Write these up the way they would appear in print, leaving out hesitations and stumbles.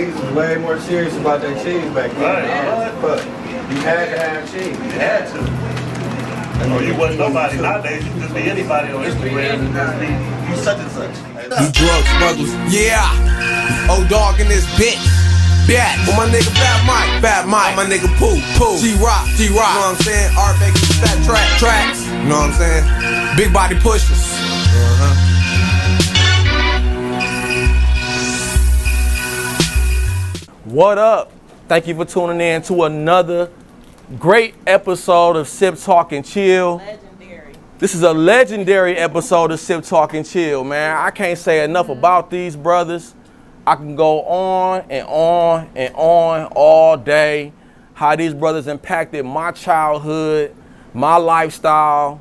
Niggas was way more serious about that cheese back then. But you had to have cheese. You had to. You wasn't nobody. Nowadays, you can just be anybody on Instagram and just be you such and such. You drug smugglers. Yeah. Old dog in this bitch. Bet. With my nigga Fat Mike. My nigga Pooh. G-Rock. You know what I'm saying? Art making fat tracks. You know what I'm saying? Big body pushers. What up? Thank you for tuning in to another great episode of Sip Talk and Chill. Legendary. This is a legendary episode of Sip Talk and Chill, man. I can't say enough about these brothers. I can go on and on and on all day. How these brothers impacted my childhood, my lifestyle,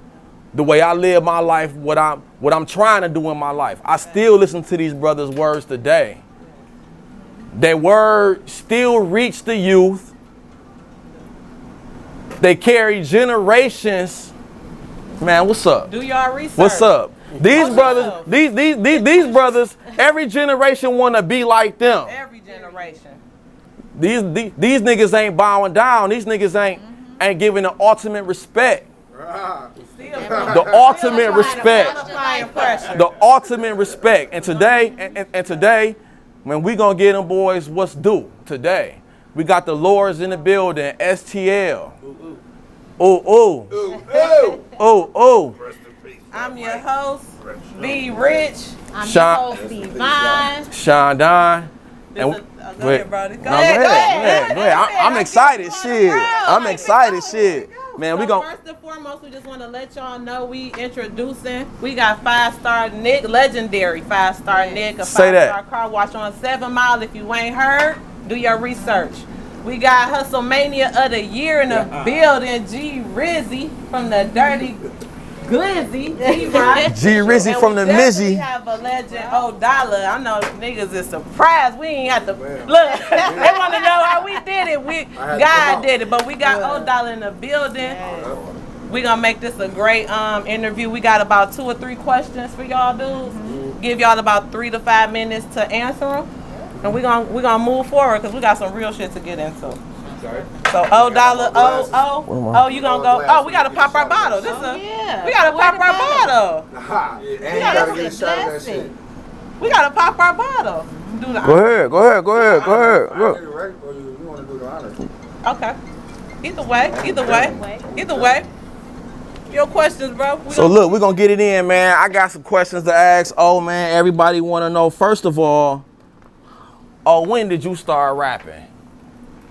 the way I live my life, what I'm trying to do in my life. I still listen to these brothers' words today. Their word still reach the youth. They carry generations. Man, what's up? Do y'all research. What's up? These brothers, these brothers, every generation wanna be like them. Every generation. These niggas ain't bowing down. These niggas ain't giving the ultimate respect. The ultimate respect. The ultimate respect. And today, man, we gonna get them boys what's due today. We got the Lords in the building, STL. Ooh. I'm your host, Be Rich. I'm Sean- your host, Divine. Sean Don. Go ahead, brother. Go No, ahead. I'm excited, shit. I'm excited, shit. Man, we gon' First and foremost, we just want to let y'all know we got 5-star Nick, legendary 5-star Nick, a Say that. 5-star car wash on 7 Mile. If you ain't heard, do your research. We got Hustlemania of the Year in the building, G Rizzy from the Dirty Glizzy. G Rizzy from the We Mizzy. have a legend, $0. I know niggas is surprised. We ain't have to look. They want to know how we did it. God did it, but we got $0 in the building. We gonna make this a great interview. We got about 2 or 3 questions for y'all dudes. Give y'all about 3 to 5 minutes to answer them, and we gonna move forward because we got some real shit to get into. So $0, you gonna go? Oh, we gotta pop our bottle. We gotta pop our bottle. And you gotta get a shot of that shit. We gotta pop our bottle. Do the Go ahead. I get it right, or you want to do the honors? Okay. Either way. Your questions, bro. So look, we're gonna get it in, man. I got some questions to ask. Oh man, everybody wanna know, first of all, when did you start rapping?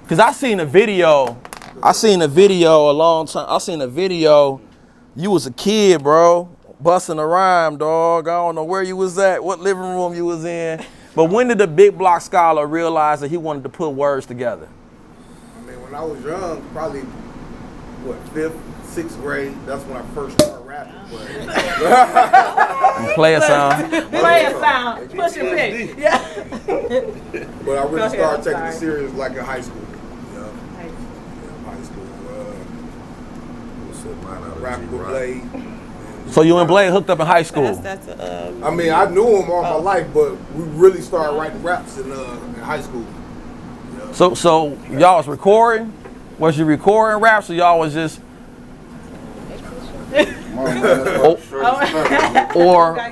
Cause I seen a video a long time. I seen a video, you was a kid, bro, busting a rhyme, dog. I don't know where you was at, what living room you was in. But when did the big block scholar realize that he wanted to put words together? I mean, when I was young, probably, 5th, 6th grade, that's when I first started rapping. Play a sound. Push and pick. Yeah. But I really started taking it serious like in high school. High school. Rap with Blade. So you and Blade hooked up in high school? I mean, I knew him all my life, but we really started writing raps in high school. So y'all was recording? Was you recording raps or y'all was just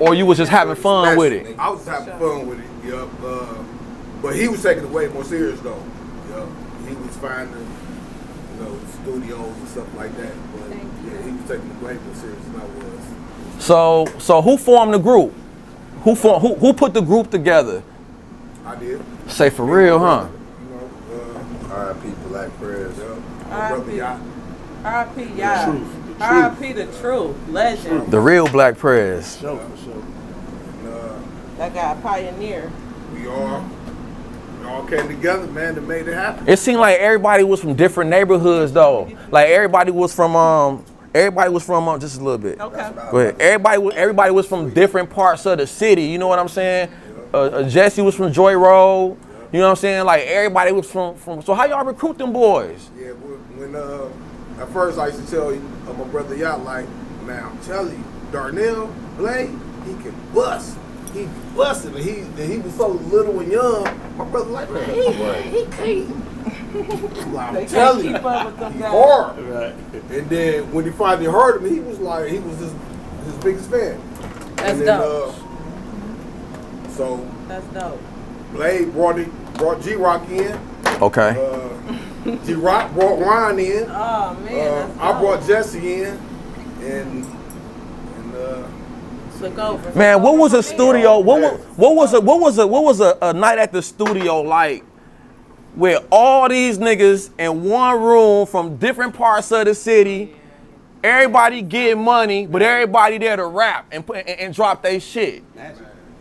or you was just having fun with it? I was having fun with it, yup. But he was taking it way more serious though. Yup. He was finding, studios and stuff like that. But yeah, he was taking it way more serious than I was. So who formed the group? Who put the group together? I did. Say for real, huh? R.I.P. Black Prayers. R.I.P. R.I.P. y'all. R.I.P. the truth, legend. The real Black Prayers. For sure. That guy, pioneer. We all came together, man, and made it happen. It seemed like everybody was from different neighborhoods, though. Like everybody was from just a little bit. Okay. Go ahead. Everybody was from different parts of the city. You know what I'm saying? Jesse was from Joy Road. You know what I'm saying? Like everybody was from. So how y'all recruit them boys? Yeah, when at first I used to tell my brother Yacht, like, man, I'm telling you, Darnell, Blade, he can bust. he busted, and he was so little and young. My brother like, man, he can't. I'm telling you, he hard. Right. And then when he finally heard him, he was his biggest fan. That's then, dope. So That's dope. Blade brought G-Rock in. Okay. G-Rock brought Ron in. Oh man, that's I dope. brought Jesse in, and Took over. Man, what was a studio? What was a night at the studio like? Where all these niggas in one room from different parts of the city, everybody getting money, but everybody there to rap and drop their shit.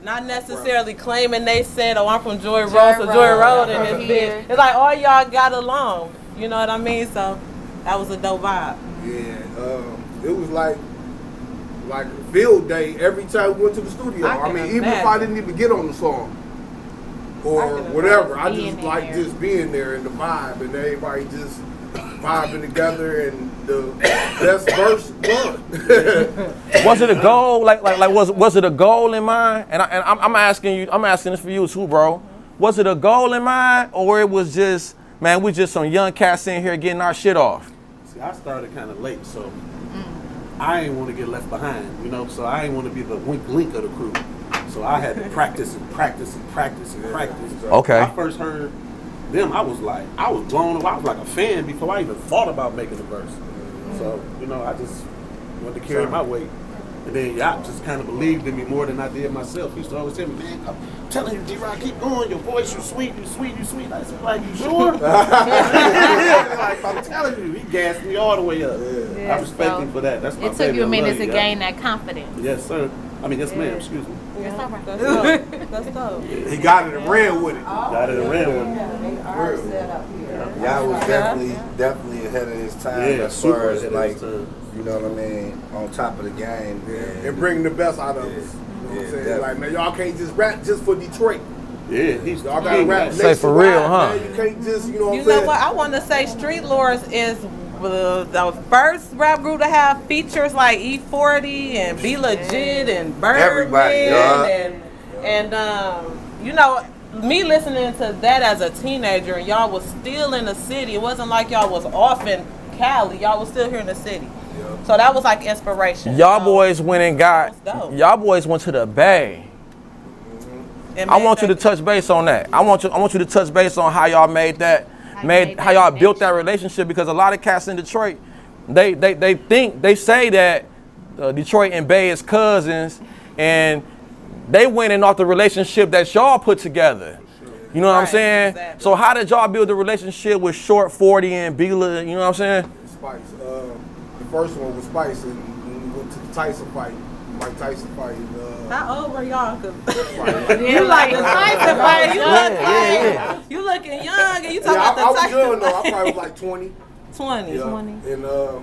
Not necessarily claiming they said, oh, I'm from Joy Road, so Joy Road and this bitch. It's like all y'all got along. You know what I mean? So that was a dope vibe. Yeah, it was like a field day every time we went to the studio. I mean, even if I didn't even get on the song or whatever, I just like just being there and the vibe and everybody just vibing together and the best verse won. Was it a goal? Was it a goal in mind? And I'm asking this for you too, bro. Was it a goal in mind, or it was just, man, we just some young cats in here getting our shit off? See, I started kind of late, so I ain't want to get left behind, you know. So I ain't want to be the wink link of the crew. So I had to practice and practice and practice and practice. Okay. When I first heard them, I was blown away. I was like a fan before I even thought about making a verse. So, you know, I just wanted to carry my weight. And then y'all just kind of believed in me more than I did myself. He used to always tell me, man, I'm telling you, D-Rock, keep going. Your voice, you sweet. I said, like, you sure? Like, I'm telling you, he gassed me all the way up. I respect him for that. That's my It took you a minute to yeah. gain that confidence. Yes, sir. I mean, yes, ma'am. Excuse me. That's all right. That's dope. That's dope. He got it and ran with it. Got it and ran with it. Y'all was definitely ahead of his time as far as like, you know what I mean, on top of the game. And bringing the best out of us. You know what I'm saying? Like, man, y'all can't just rap just for Detroit. Yeah, y'all gotta rap Say for real, huh? Man. You can't just, you know what I'm You saying? know what? I want to say Streetlordz is the first rap group to have features like E40 and Be Legit and Birdman. Everybody, And you know, me listening to that as a teenager, and y'all was still in the city. It wasn't like y'all was off in Cali. Y'all was still here in the city. So that was like inspiration. Y'all boys went and y'all boys went to the Bay. I want you to touch base on that. I want you to touch base on how y'all made that, how y'all built that relationship, because a lot of cats in Detroit, they say that Detroit and Bay is cousins, and they winning off the relationship that y'all put together. You know what I'm saying? Exactly. So how did y'all build the relationship with Short 40 and Bila? You know what I'm saying? Spice. The first one was Spice, and when we went to the Tyson fight, Mike Tyson fight. How old were y'all? Cause You like the Tyson fight. You looking young, and you talking about the I was Tyson young though. I fight. probably was like 20. 20. Yeah.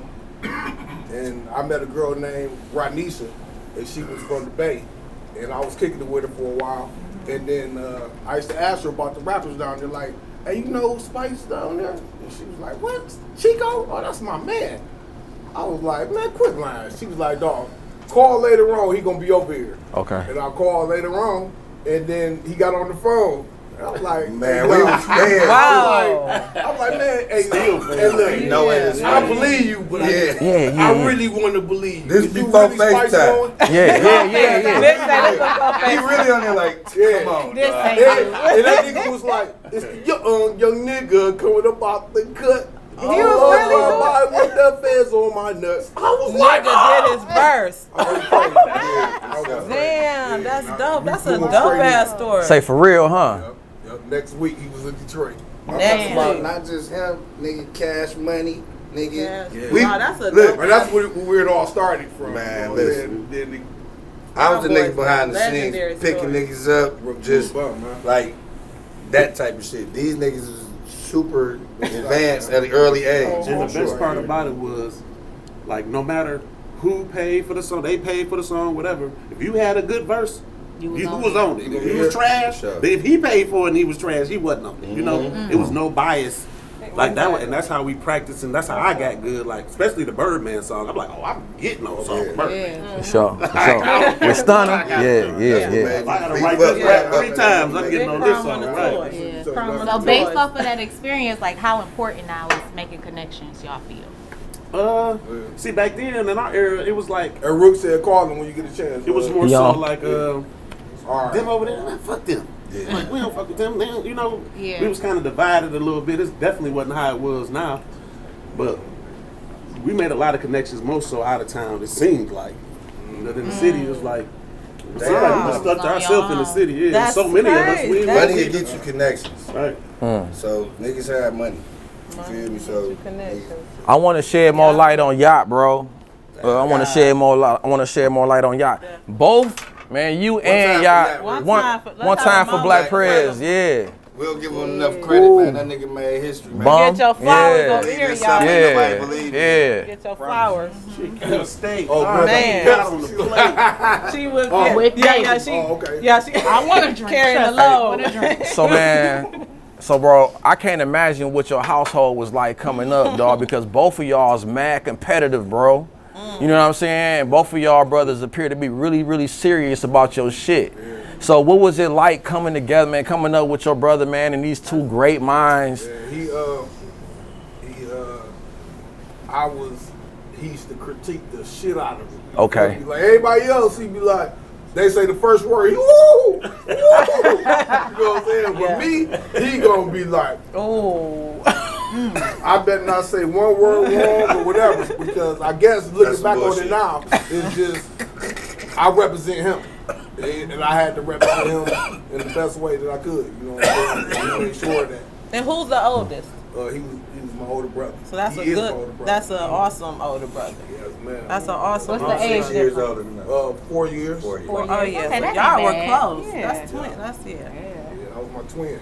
And I met a girl named Rodnisha, and she was from the Bay, and I was kicking it with her for a while. And then I used to ask her about the rappers down there, like, hey, you know Spice down there? And she was like, what? Chico? Oh, that's my man. I was like, man, quit lying. She was like, dog, call later on, he gonna be over here. Okay. And I called later on, and then he got on the phone. I was like, Man, we was fans. Wow. I'm like, man, hey, look, You know it. I believe you, but I really want to believe you. This Is you before really Spice FaceTime. going? Yeah. He really on there like, come on. This dog. ain't And that nigga was like, it's the young nigga coming up out the cut. He was really with the feds on my nuts. I was like, Nigga did his verse. verse. Damn, that's dope. That's a dope ass story. Say for real, huh? Next week he was in Detroit. I'm Next talking about week. not just him, nigga, Cash Money, nigga. Yes. We- Wow, that's a look, dope. And that's where it all started from. Man, you know, listen. Then I was the Y'all nigga boys behind the legendary scenes, picking story. niggas up, just man. like that type of shit. These niggas is super advanced at an early age. And the best part about it was, like, no matter who paid for the song, they paid for the song, whatever. If you had a good verse, you was on it. If he was trash, Sure. if he paid for it and he was trash, he wasn't on it. You know, it was no bias Like that, and that's how we practice, and that's how I got good. Like especially the Birdman song. I'm like, oh, I'm getting those songs. Birdman. For sure. With Stunner. Yeah. If I gotta write this rap 3 times, I'm getting on this song, right? Yeah. So based off of that experience, like how important now is making connections, y'all feel? See, back then in our era, it was like. And Rook said, call them when you get a chance. It was more so like, all right. them over there, man, fuck them. Yeah. Like, we don't fuck with them. They don't, you know, Yeah. we was kind of divided a little bit. It definitely wasn't how it was now. But we made a lot of connections, more so out of town, it seemed like. You know, in the city, it was like, we just stuck to ourselves in the city. Yeah, That's so many of us. We Money will get you connections. Right. So niggas have money. You feel me? So I want to shed more light on Yacht, bro. I want to shed more light. I want to shed more light on Yacht. Both, man, you and Yacht. One time for Black Prez, yeah. we'll give him enough credit, man. That nigga made history, man. Bum. Get your flowers over Believe here, in something y'all. nobody believe in. Yeah. Get your flowers. Steak. Oh, man. Got on the plate. She was with yeah, David. she okay. I want to drink. carrying the load. So man, bro, I can't imagine what your household was like coming up, dog, because both of y'all is mad competitive, bro. You know what I'm saying? Both of y'all brothers appear to be really, really serious about your shit. So what was it like coming together, man, coming up with your brother, man, and these two great minds? Yeah, he used to critique the shit out of me. Okay. He'd be like everybody else, he'd be like, they say the first word, he woo, woo. You know what I'm saying? But me, he gonna be like, Oh. I better not say one word wrong or whatever, because I guess looking That's back bullshit. on it now, it's just, I represent him. And I had to represent him in the best way that I could, you know what I'm saying? To make sure that And who's the oldest? he was my older brother. So that's He a is my older good, brother. that's an awesome older brother. Yes, man. That's an awesome. What's the age 6 years difference? older than us. 4 years. 4 years. Oh yeah, Okay, so that y'all ain't were bad. close. Yeah. That's twin. That's it. Yeah, that was my twin.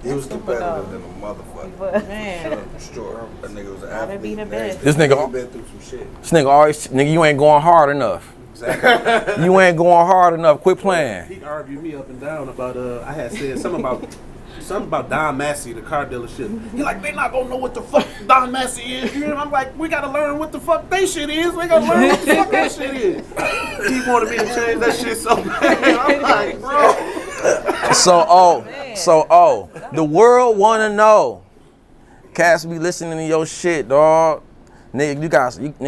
He was Super competitive dog. than a motherfucker. Man, Sure. That nigga was an Gotta athlete. be the man. best. This nigga- He been through some shit. This nigga always, nigga, you ain't going hard enough. Exactly. You ain't going hard enough. Quit playing. He argued me up and down about I had said something about Don Massey, the car dealership. He like, they not gonna know what the fuck Don Massey is. You know, I'm like, we gotta learn what the fuck they shit is. We gotta learn what the fuck that shit is. He wanted me to change that shit so bad. I'm like, bro. So the world wanna know. Cats be listening to your shit, dog. Nigga,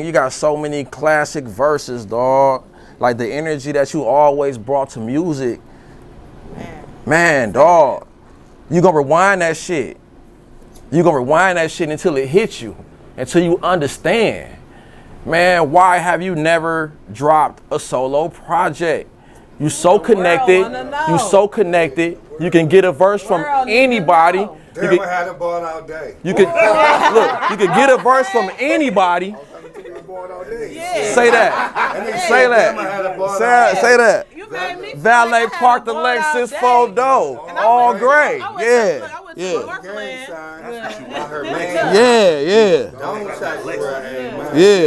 you got so many classic verses, dog. Like the energy that you always brought to music. Man, dog. You gonna rewind that shit. You gonna rewind that shit until it hits you, until you understand. Man, why have you never dropped a solo project? You so connected. wanna know. You so connected. You can get a verse from World need to anybody. know. You Damn, can, I had a ball all day. you can look. You can get a verse from anybody. yeah. Say that. Say Damn, I had a ball all that. day. Say that. You made me feel Valet like I had parked a the ball all Lexus day. 4-door. And I All went- great. I went to- Yeah. I went to Yeah. Northland. I heard, man. Yeah. Don't check where I am, man. Yeah.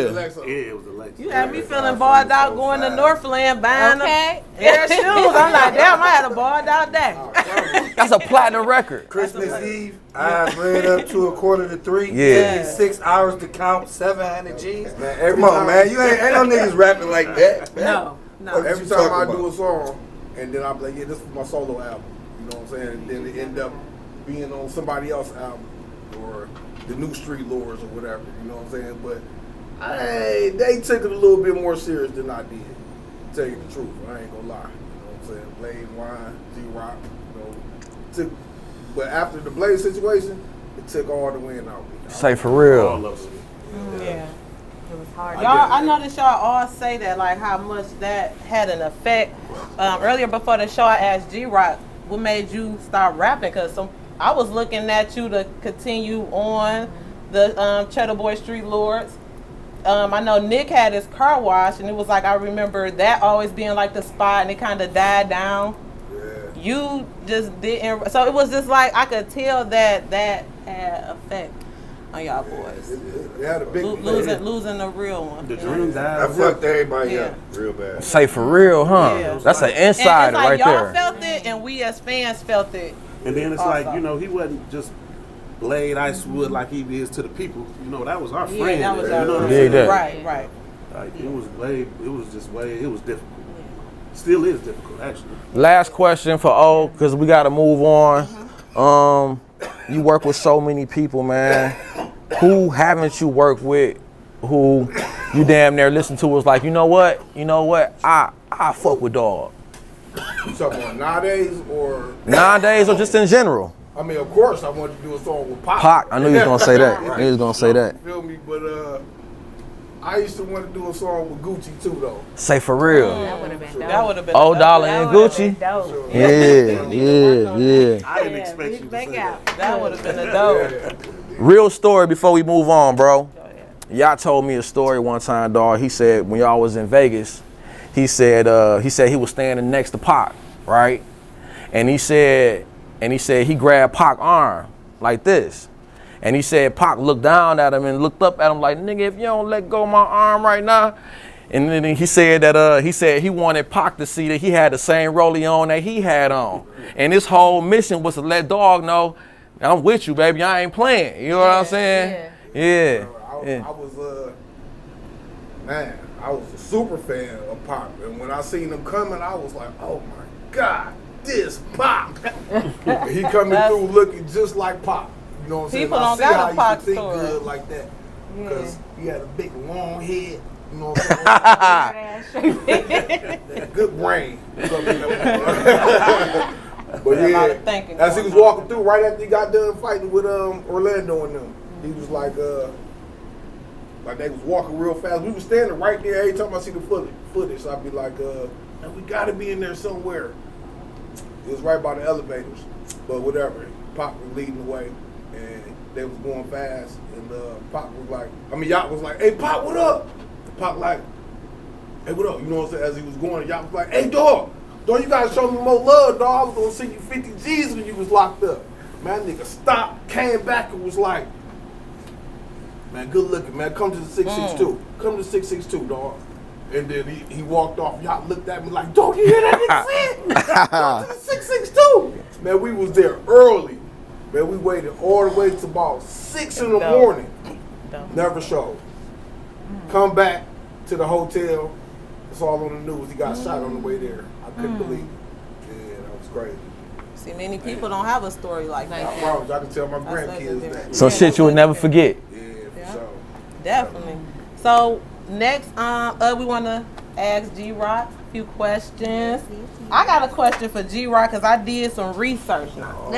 Yeah, it was a Lexus. You had me feeling balled out going to Northland buying Okay. a pair of shoes. I'm like, damn, I had a balled out day. That's a platinum record. Christmas Eve, I read up to 2:45. Yeah. Took me 6 hours to count 700 G's. Man, every Come on, time- man. You ain't no niggas rapping like that. Man. No. Every you time talking I do about? a song, and then I'm like, yeah, this is my solo album. You know what I'm saying? And then it end up being on somebody else's album or the new Streetlordz or whatever. You know what I'm saying? But they took it a little bit more serious than I did. To tell you the truth, I ain't gonna lie. You know what I'm saying? Blade, Wine, G-Rock, but after the Blade situation, it took all the wind out of me. Say for real. All of them. Yeah. It was hard. Y'all, I noticed y'all all say that, like how much that had an effect. Earlier before the show, I asked G-Rock, what made you start rapping? Because I was looking at you to continue on the Cheddar Boy Streetlordz. I know Nick had his car wash, and it was like, I remember that always being like the spot, and it kind of died down. Yeah. You just didn't, so it was just like, I could tell that had effect on y'all boys. It had a big Losing the real one. The dreams I fucked everybody Yeah. up real bad. Say for real, huh? Yeah. That's an And it's insider like right y'all there. felt it, and we as fans felt it. And then it's Also. like, you know, he wasn't just Blade Icewood like he is to the people. You know, that was our friend. That was you know what I'm Yeah, saying? Right. Like it was difficult. Still is difficult, actually. Last question for O, because we got to move on. You work with so many people, man. Who haven't you worked with who you damn near listen to was like, you know what? I fuck with dog. You talking about nowadays or? Nowadays or just in general? I mean, of course, I wanted to do a song with Pac. Pac, I knew you was gonna say that. Right. He was gonna say that. You feel me? But I used to want to do a song with Gucci too, though. Say for real. That would have been dope. That would have been Old Dollar and Gucci. Sure. Yeah. I didn't expect you to say that. That would have been a dope. Real story before we move on, bro. Y'all told me a story one time, dog. He said when y'all was in Vegas, he said he was standing next to Pac, right? And he said he grabbed Pac's arm like this. And he said Pac looked down at him and looked up at him like, nigga, if you don't let go of my arm right now. And then he said that he wanted Pac to see that he had the same rollie on that he had on. And his whole mission was to let dog know, I'm with you, baby. I ain't playing. You know what I'm saying? Yeah. I was a super fan of Pac, and when I seen him coming, I was like, oh my God, this Pac. He coming through looking just like Pac. You know what I'm saying? People I don't see got how a he Pac could think story. good like that, because he had a big long head. You know what I'm saying? Good brain. But yeah, as he was walking through, right after he got done fighting with Orlando and them, he was like they was walking real fast. We was standing right there. Every time I see the footage, I'd be like, we gotta be in there somewhere. It was right by the elevators, but whatever. Pac was leading the way, and they was going fast. And Pac was like, Yacht was like, hey Pac, what up? Pac like, hey, what up? You know what I'm saying? As he was going, Yacht was like, hey dog, you gotta show me more love, dog. I was gonna send you 50 G's when you was locked up. Man, nigga stopped, came back, and was like, man, good looking, man. Come to the 662. Come to the 662, dog. And then he walked off. Y'all looked at me like, dog, you hear that nigga say it? Come to the 662. Man, we was there early. Man, we waited all the way to about 6 in the morning. Never showed. Come back to the hotel. It's all on the news. He got shot on the way there. I couldn't believe it. Yeah, that was crazy. See, many people don't have a story like that. I promise I can tell my grandkids that. Some shit you would never forget. Yeah, for sure. Definitely. So next, we want to ask G-Rock a few questions. I got a question for G-Rock because I did some research now.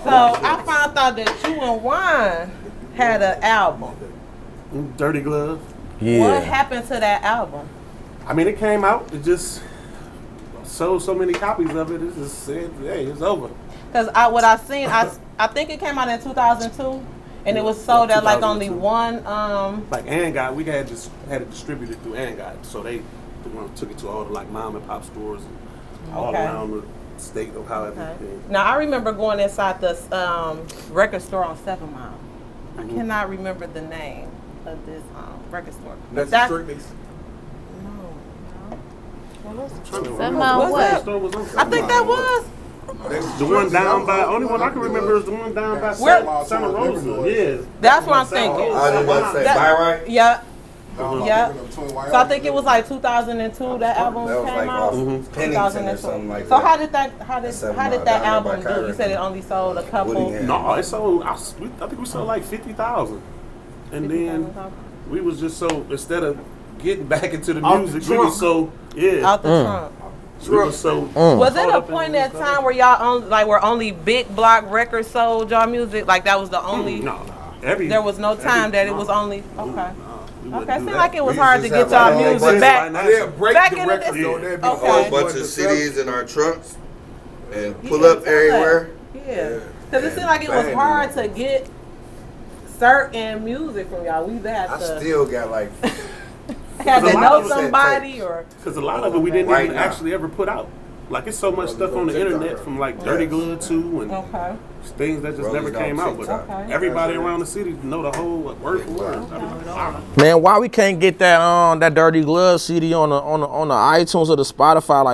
So I found out that you and Wine had an album. Dirty Glove. Yeah. What happened to that album? I mean, it came out. It just sold so many copies of it. It just said, hey, it's over. Because what I seen, I think it came out in 2002, and it was sold at like only one. Like Angad, we had it distributed through Angad, so they took it to all the like mom and pop stores all around the state of how everything. Now I remember going inside the record store on 7 Mile. I cannot remember the name of this record store. That's Streetlordz. I think that was. The one down by, only one I can remember is the one down by Santa Rosa. Yeah. That's what I'm thinking. I was about to say, buy right? Yeah. Yeah. So I think it was like 2002 that album That was came like out. off Pennington or something like So that. how did that album do? You said it only sold a couple. No, it sold, I think we sold like 50,000. And then we was just so, instead of getting back into the music, we was so, Out the trunk. We was so. Was it a point in time where y'all were only big block records sold y'all music? Like that was the only. No. There was no time that it was only. Okay. Okay, seemed like it was We hard to just get have y'all our own music record. back. They'll break Back the in the record day. though. They'll be A Okay. whole all bunch of the CDs in our trunks and pull Yeah, up everywhere. Yeah. Because it seemed like it was Bang. hard to get certain music from y'all. We had I to still got like had to a lot know of it somebody or. Because a lot of it we didn't Right even now. actually ever put out. Like it's so much stuff on the internet from like Dirty Glove 2 and Okay. things that just Rolling never down came out. But TikTok. everybody around the city know the whole word for word. I mean, wow. Man, why we can't get that Dirty Glove CD on the iTunes or the Spotify?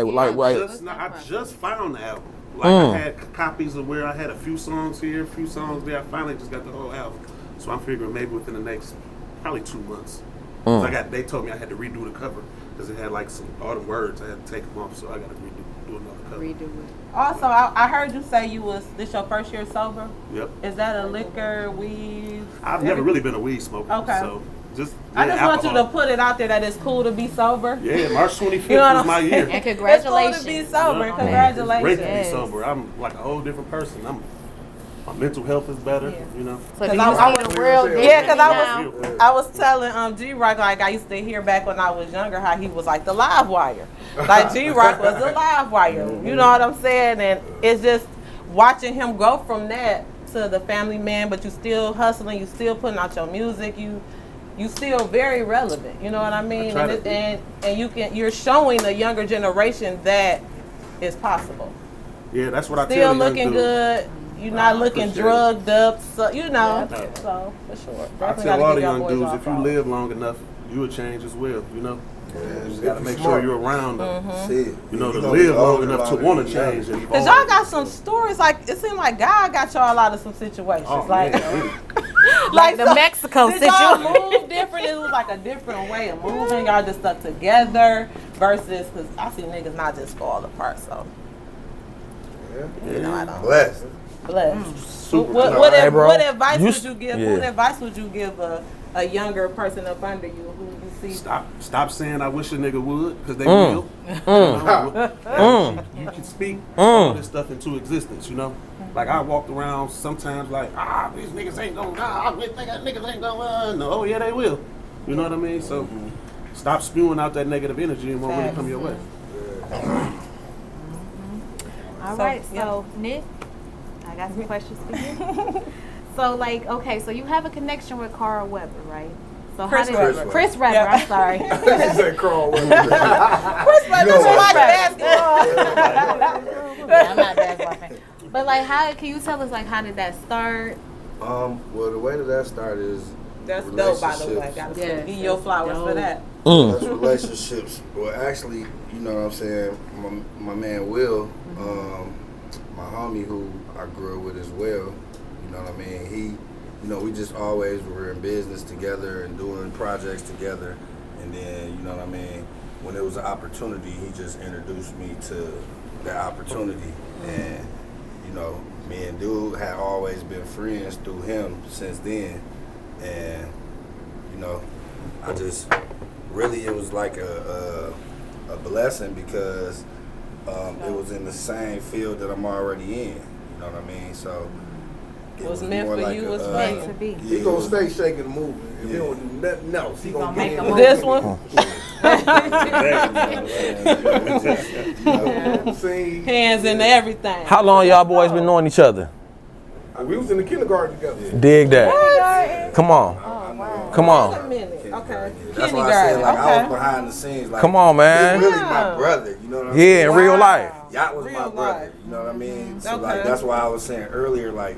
I just found the album. Like I had copies of where I had a few songs here, a few songs there. I finally just got the whole album. So I'm figuring maybe within the next probably 2 months. They told me I had to redo the cover because it had like all the words. I had to take them off, so I got to do another cover. Redo it. Also, I heard you say this your first year sober? Yep. Is that a liquor, weed? I've never really been a weed smoker. Okay. So I just want you alcohol. to put it out there that it's cool to be sober. Yeah, March 25th You know what was I'm my year. And It's congratulations. cool to be sober. Yeah. Congratulations. It's great to be sober. I'm like a whole different person. My mental health is better, you know. So do you I see the real difference Yeah, because now? I was telling G-Rock, like I used to hear back when I was younger how he was like the live wire. Like G-Rock was the live wire. You know what I'm saying? And it's just watching him go from that to the family man, but you still hustling, you still putting out your music, you still very relevant. You know what I mean? And you're showing the younger generation that it's possible. Yeah, that's what I tell Still the young looking dudes. good. You're not looking drugged up, so you know. So for sure. I tell all the young dudes, if you live long enough, you will change as well. You know. You just gotta make sure you're around them. You know, to live long enough to want to change. Because y'all got some stories, like it seemed like God got y'all out of some situations, like the Mexico did y'all situation. move different? It was like a different way of moving. Y'all just stuck together versus because I see niggas not just fall apart. So you know, I don't. Blessed. Super. What advice would you give? Yeah. What advice would you give a younger person up under you who you see? Stop saying I wish a nigga would, because they will. You can speak all this stuff into existence, you know? Like I walked around sometimes like, these niggas ain't gonna I think niggas ain't gonna no, yeah they will. You know what I mean? So stop spewing out that negative energy and won't really come your way. All right, so Nick, I got some questions for you. So like, okay, so you have a connection with Carl Weber, right? So Chris Webber. Chris Webber, Yeah. I'm sorry. She said Carl Weber. Chris Webber watch basketball. Yeah, I'm not a basketball fan. But like, how can you tell us like how did that start? Well, the way that started is That's dope, by the way. Gotta give you your flowers for that. That's relationships. Well, actually, you know what I'm saying. My man Will, my homie who I grew up with as well. You know what I mean. He, you know, we just always were in business together and doing projects together. And then, you know what I mean. When there was an opportunity, he just introduced me to that opportunity. And you know, me and dude had always been friends through him since then. And you know, I just really, it was like a blessing because it was in the same field that I'm already in. You know what I mean? So it was meant more for like you, was meant to be. He gonna stay shaking and moving. If he don't do nothing else, he gonna make get a in. move. This one, See, hands in everything. How long y'all boys been knowing each other? we was in the kindergarten together. Dig that. Come on. Come Wait a on. minute. Okay. That's why I said like I Okay. was behind the scenes. Like, Come on, man. He's really my brother. You know what I'm Yeah, saying? in real life. Yacht was Real my brother. life. You know what I mean? So Okay. like that's why I was saying earlier, like,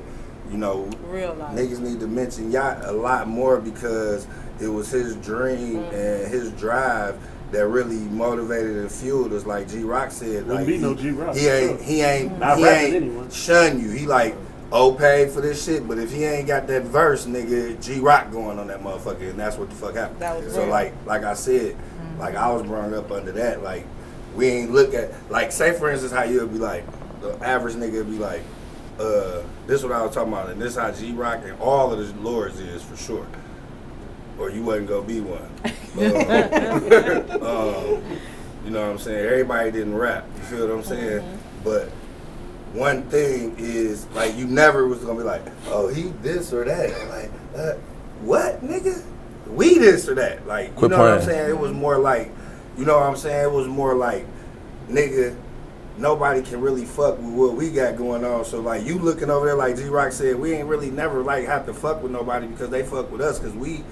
you know, Real life. niggas need to mention Yacht a lot more because it was his dream and his drive that really motivated and fueled us. Like G Rock said, Wouldn't like be no G-Rock, he ain't Not rapping anyway. shun you. He like paid for this shit, but if he ain't got that verse, nigga, G Rock going on that motherfucker, and that's what the fuck happened. That was so real. like I said, like I was brought up under that. Like we ain't look at, like, say for instance how you'll be like, the average nigga would be like, this is what I was talking about, and this how G Rock and all of the lords is for sure. Or you wasn't gonna be one. You know what I'm saying? Everybody didn't rap. You feel what I'm saying? But one thing is, like, you never was gonna be like, oh, he this or that. Like, what, nigga? We this or that. Like, you know what I'm saying? It was more like, you know what I'm saying? It was more like, nigga, nobody can really fuck with what we got going on. So, like, you looking over there, like G-Rock said, we ain't really never, like, have to fuck with nobody because they fuck with us because we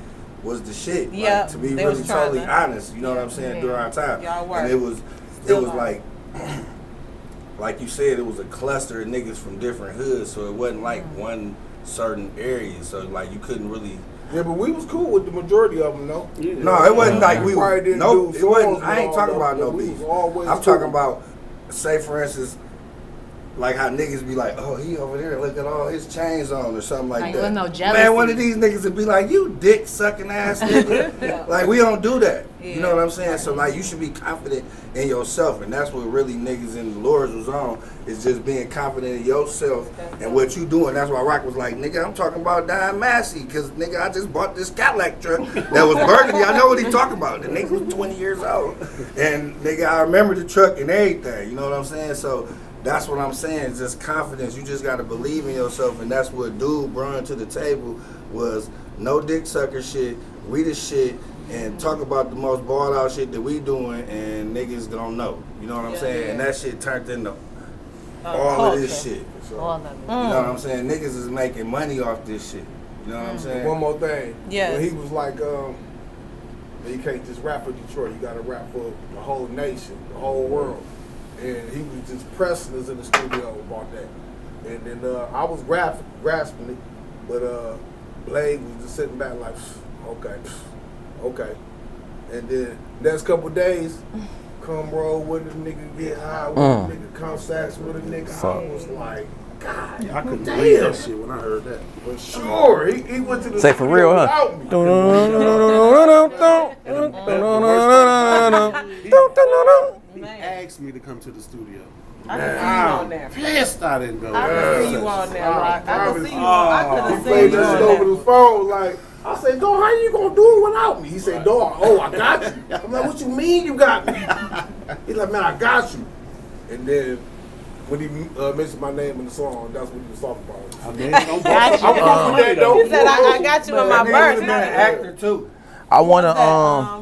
was the shit. Yeah, Like, to be they really was trying totally to- honest, you know what I'm saying, during our time. Y'all were. And it was Still like you said, it was a cluster of niggas from different hoods, so it wasn't like one certain area. So, like, you couldn't really. Yeah, but we was cool with the majority of them, though. Yeah. No, it wasn't like we probably were. didn't No, do it wasn't. songs I ain't and talking all about that, no but we beef. was always I'm cool. talking about, say for instance, like how niggas be like, oh, he over there, look at all his chains on or something like that. No jealousy. Man, one of these niggas would be like, you dick sucking ass nigga. Like, we don't do that. Yeah. You know what I'm saying? So, like, you should be confident in yourself. And that's what really niggas in the Lords was on, is just being confident in yourself and what you doing. That's why Rock was like, nigga, I'm talking about Don Massey, because, nigga, I just bought this Cadillac truck that was burgundy. I know what he talking about. The nigga was 20 years old. And, nigga, I remember the truck and everything. You know what I'm saying? So, that's what I'm saying, just confidence. You just gotta believe in yourself, and that's what dude brought to the table was no dick sucker shit, we the shit, and talk about the most balled out shit that we doing, and niggas don't know. You know what I'm saying? And that shit turned into all of this shit. So, All of it. you know what I'm saying? Niggas is making money off this shit. You know what I'm saying? One more thing. Yes. When he was like, you can't just rap for Detroit, you gotta rap for the whole nation, the whole world. And he was just pressing us in the studio about that. And then I was grasping it, but Blade was just sitting back like, okay. And then next couple days, come roll with a nigga, get high with a nigga, come sax with a nigga. I was like, God, I couldn't believe that shit when I heard that. for sure. He went to the Say for real, huh? He asked me to come to the studio. I can see you on there. Pissed I didn't go. I can see you on there, Rock. I can see you. I could have He seen played you that shit on over there. the phone. Like, I said, dog, how you gonna do it without me? He said, dog, I got you. I'm like, what you mean you got me? He's like, man, I got you. And then when he mentioned my name in the song, that's what he was talking about. I mean, I'm Got you. I'm cool with that, though. He said, I got you in my That nigga was verse. an actor too. I wanna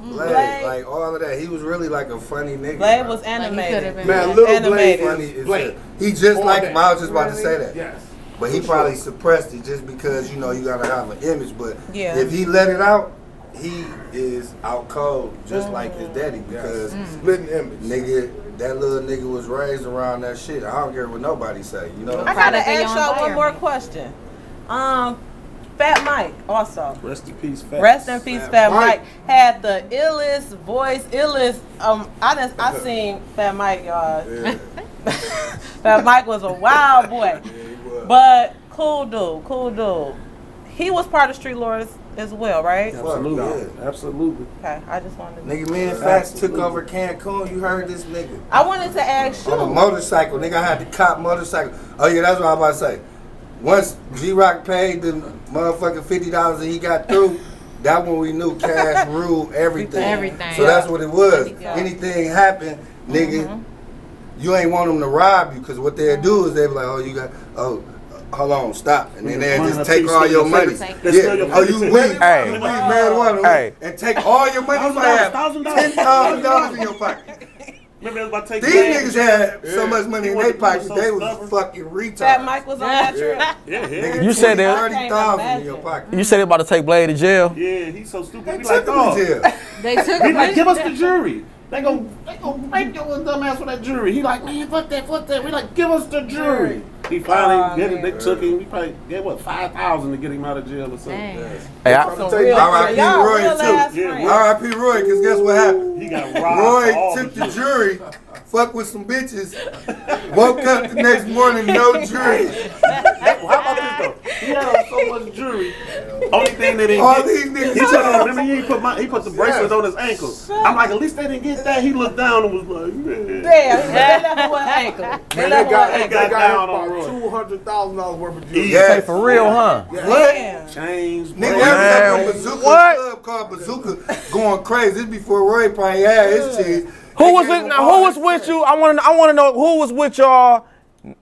Blade, like all of that. He was really like a funny nigga. Blade bro. was animated. Man, Little Animated. Blade Funny is as Blade. hell. He just All like that. him. I was just about to say that. Yes. But he For probably sure. suppressed it just because, you know, you gotta have an image. But Yeah. if he let it out, he is out cold, just like his daddy. Because Splitting image. nigga, that little nigga was raised around that shit. I don't care what nobody say. You know what I I'm saying? gotta Product of your ask y'all one more environment. question. Fat Mike also. Rest in peace, Fat. Rest in peace, Fat Mike. Mike. Had the illest voice, I seen Fat Mike, y'all. Yeah. Fat Mike was a wild boy. Yeah, he was. But cool dude. He was part of Streetlordz as well, right? Absolutely. no. Absolutely. Okay, I just wanted to. Nigga, me and Fats took over Cancun. You heard this nigga. I wanted to ask On a you. motorcycle. Nigga, I had the cop motorcycle. Oh, yeah, that's what I was about to say. Once G-Rock paid the motherfucking $50 that he got through, that when we knew cash ruled everything. Everything. So that's what it was. Yeah. Anything happened, nigga, you ain't want them to rob you, because what they'll do is they'll be like, hold on, stop. And then they'll Running just up to take you, all steal your your money. favorites. Yeah. They steal your Oh, you favorites. weed? Hey. You weed marijuana. Hey. And take all your money. You might have $10,000 in your pocket. Remember, they was about to take These niggas had so much money in their pockets, they was fucking retards. Fat Mike was on that trip. Yeah, Nigga, You said that- 30,000 in your pocket. You said they about to take Blade to jail. Yeah, he's so stupid. They We took like, him oh. to jail. They took He him. like, give us the jury. They gon' rape your dumb ass for that jury. He like, man, fuck that. We like, give us the jury. He finally did it. They took him. We probably get what, 5,000 to get him out of jail or something. Dang. Hey, I'm Some tell you, real R.I.P. y'all Roy, real too. ass Yeah, friends. R.I.P. Roy, because guess what happened? He got robbed. Roy for all took the shit. jury, fucked with some bitches, woke up the next morning, no jury. How about this though? He had so much jury. Only thing they didn't All get. these niggas He took, had- remember he put the bracelets on his ankles. I'm like, at least they didn't get that. He looked down and was like, man. Damn, they left him with an ankle. They Man, left him with an they ankle. got down on about Roy. $200,000 worth of jewelry. Yeah. Say for real, huh? What? Damn. Chains, Nigga, bro. there was Man, a Bazooka what? club called Bazooka going crazy. This before Roy probably had his cheese. Who was it? Now, who was with you? I want to know who was with y'all.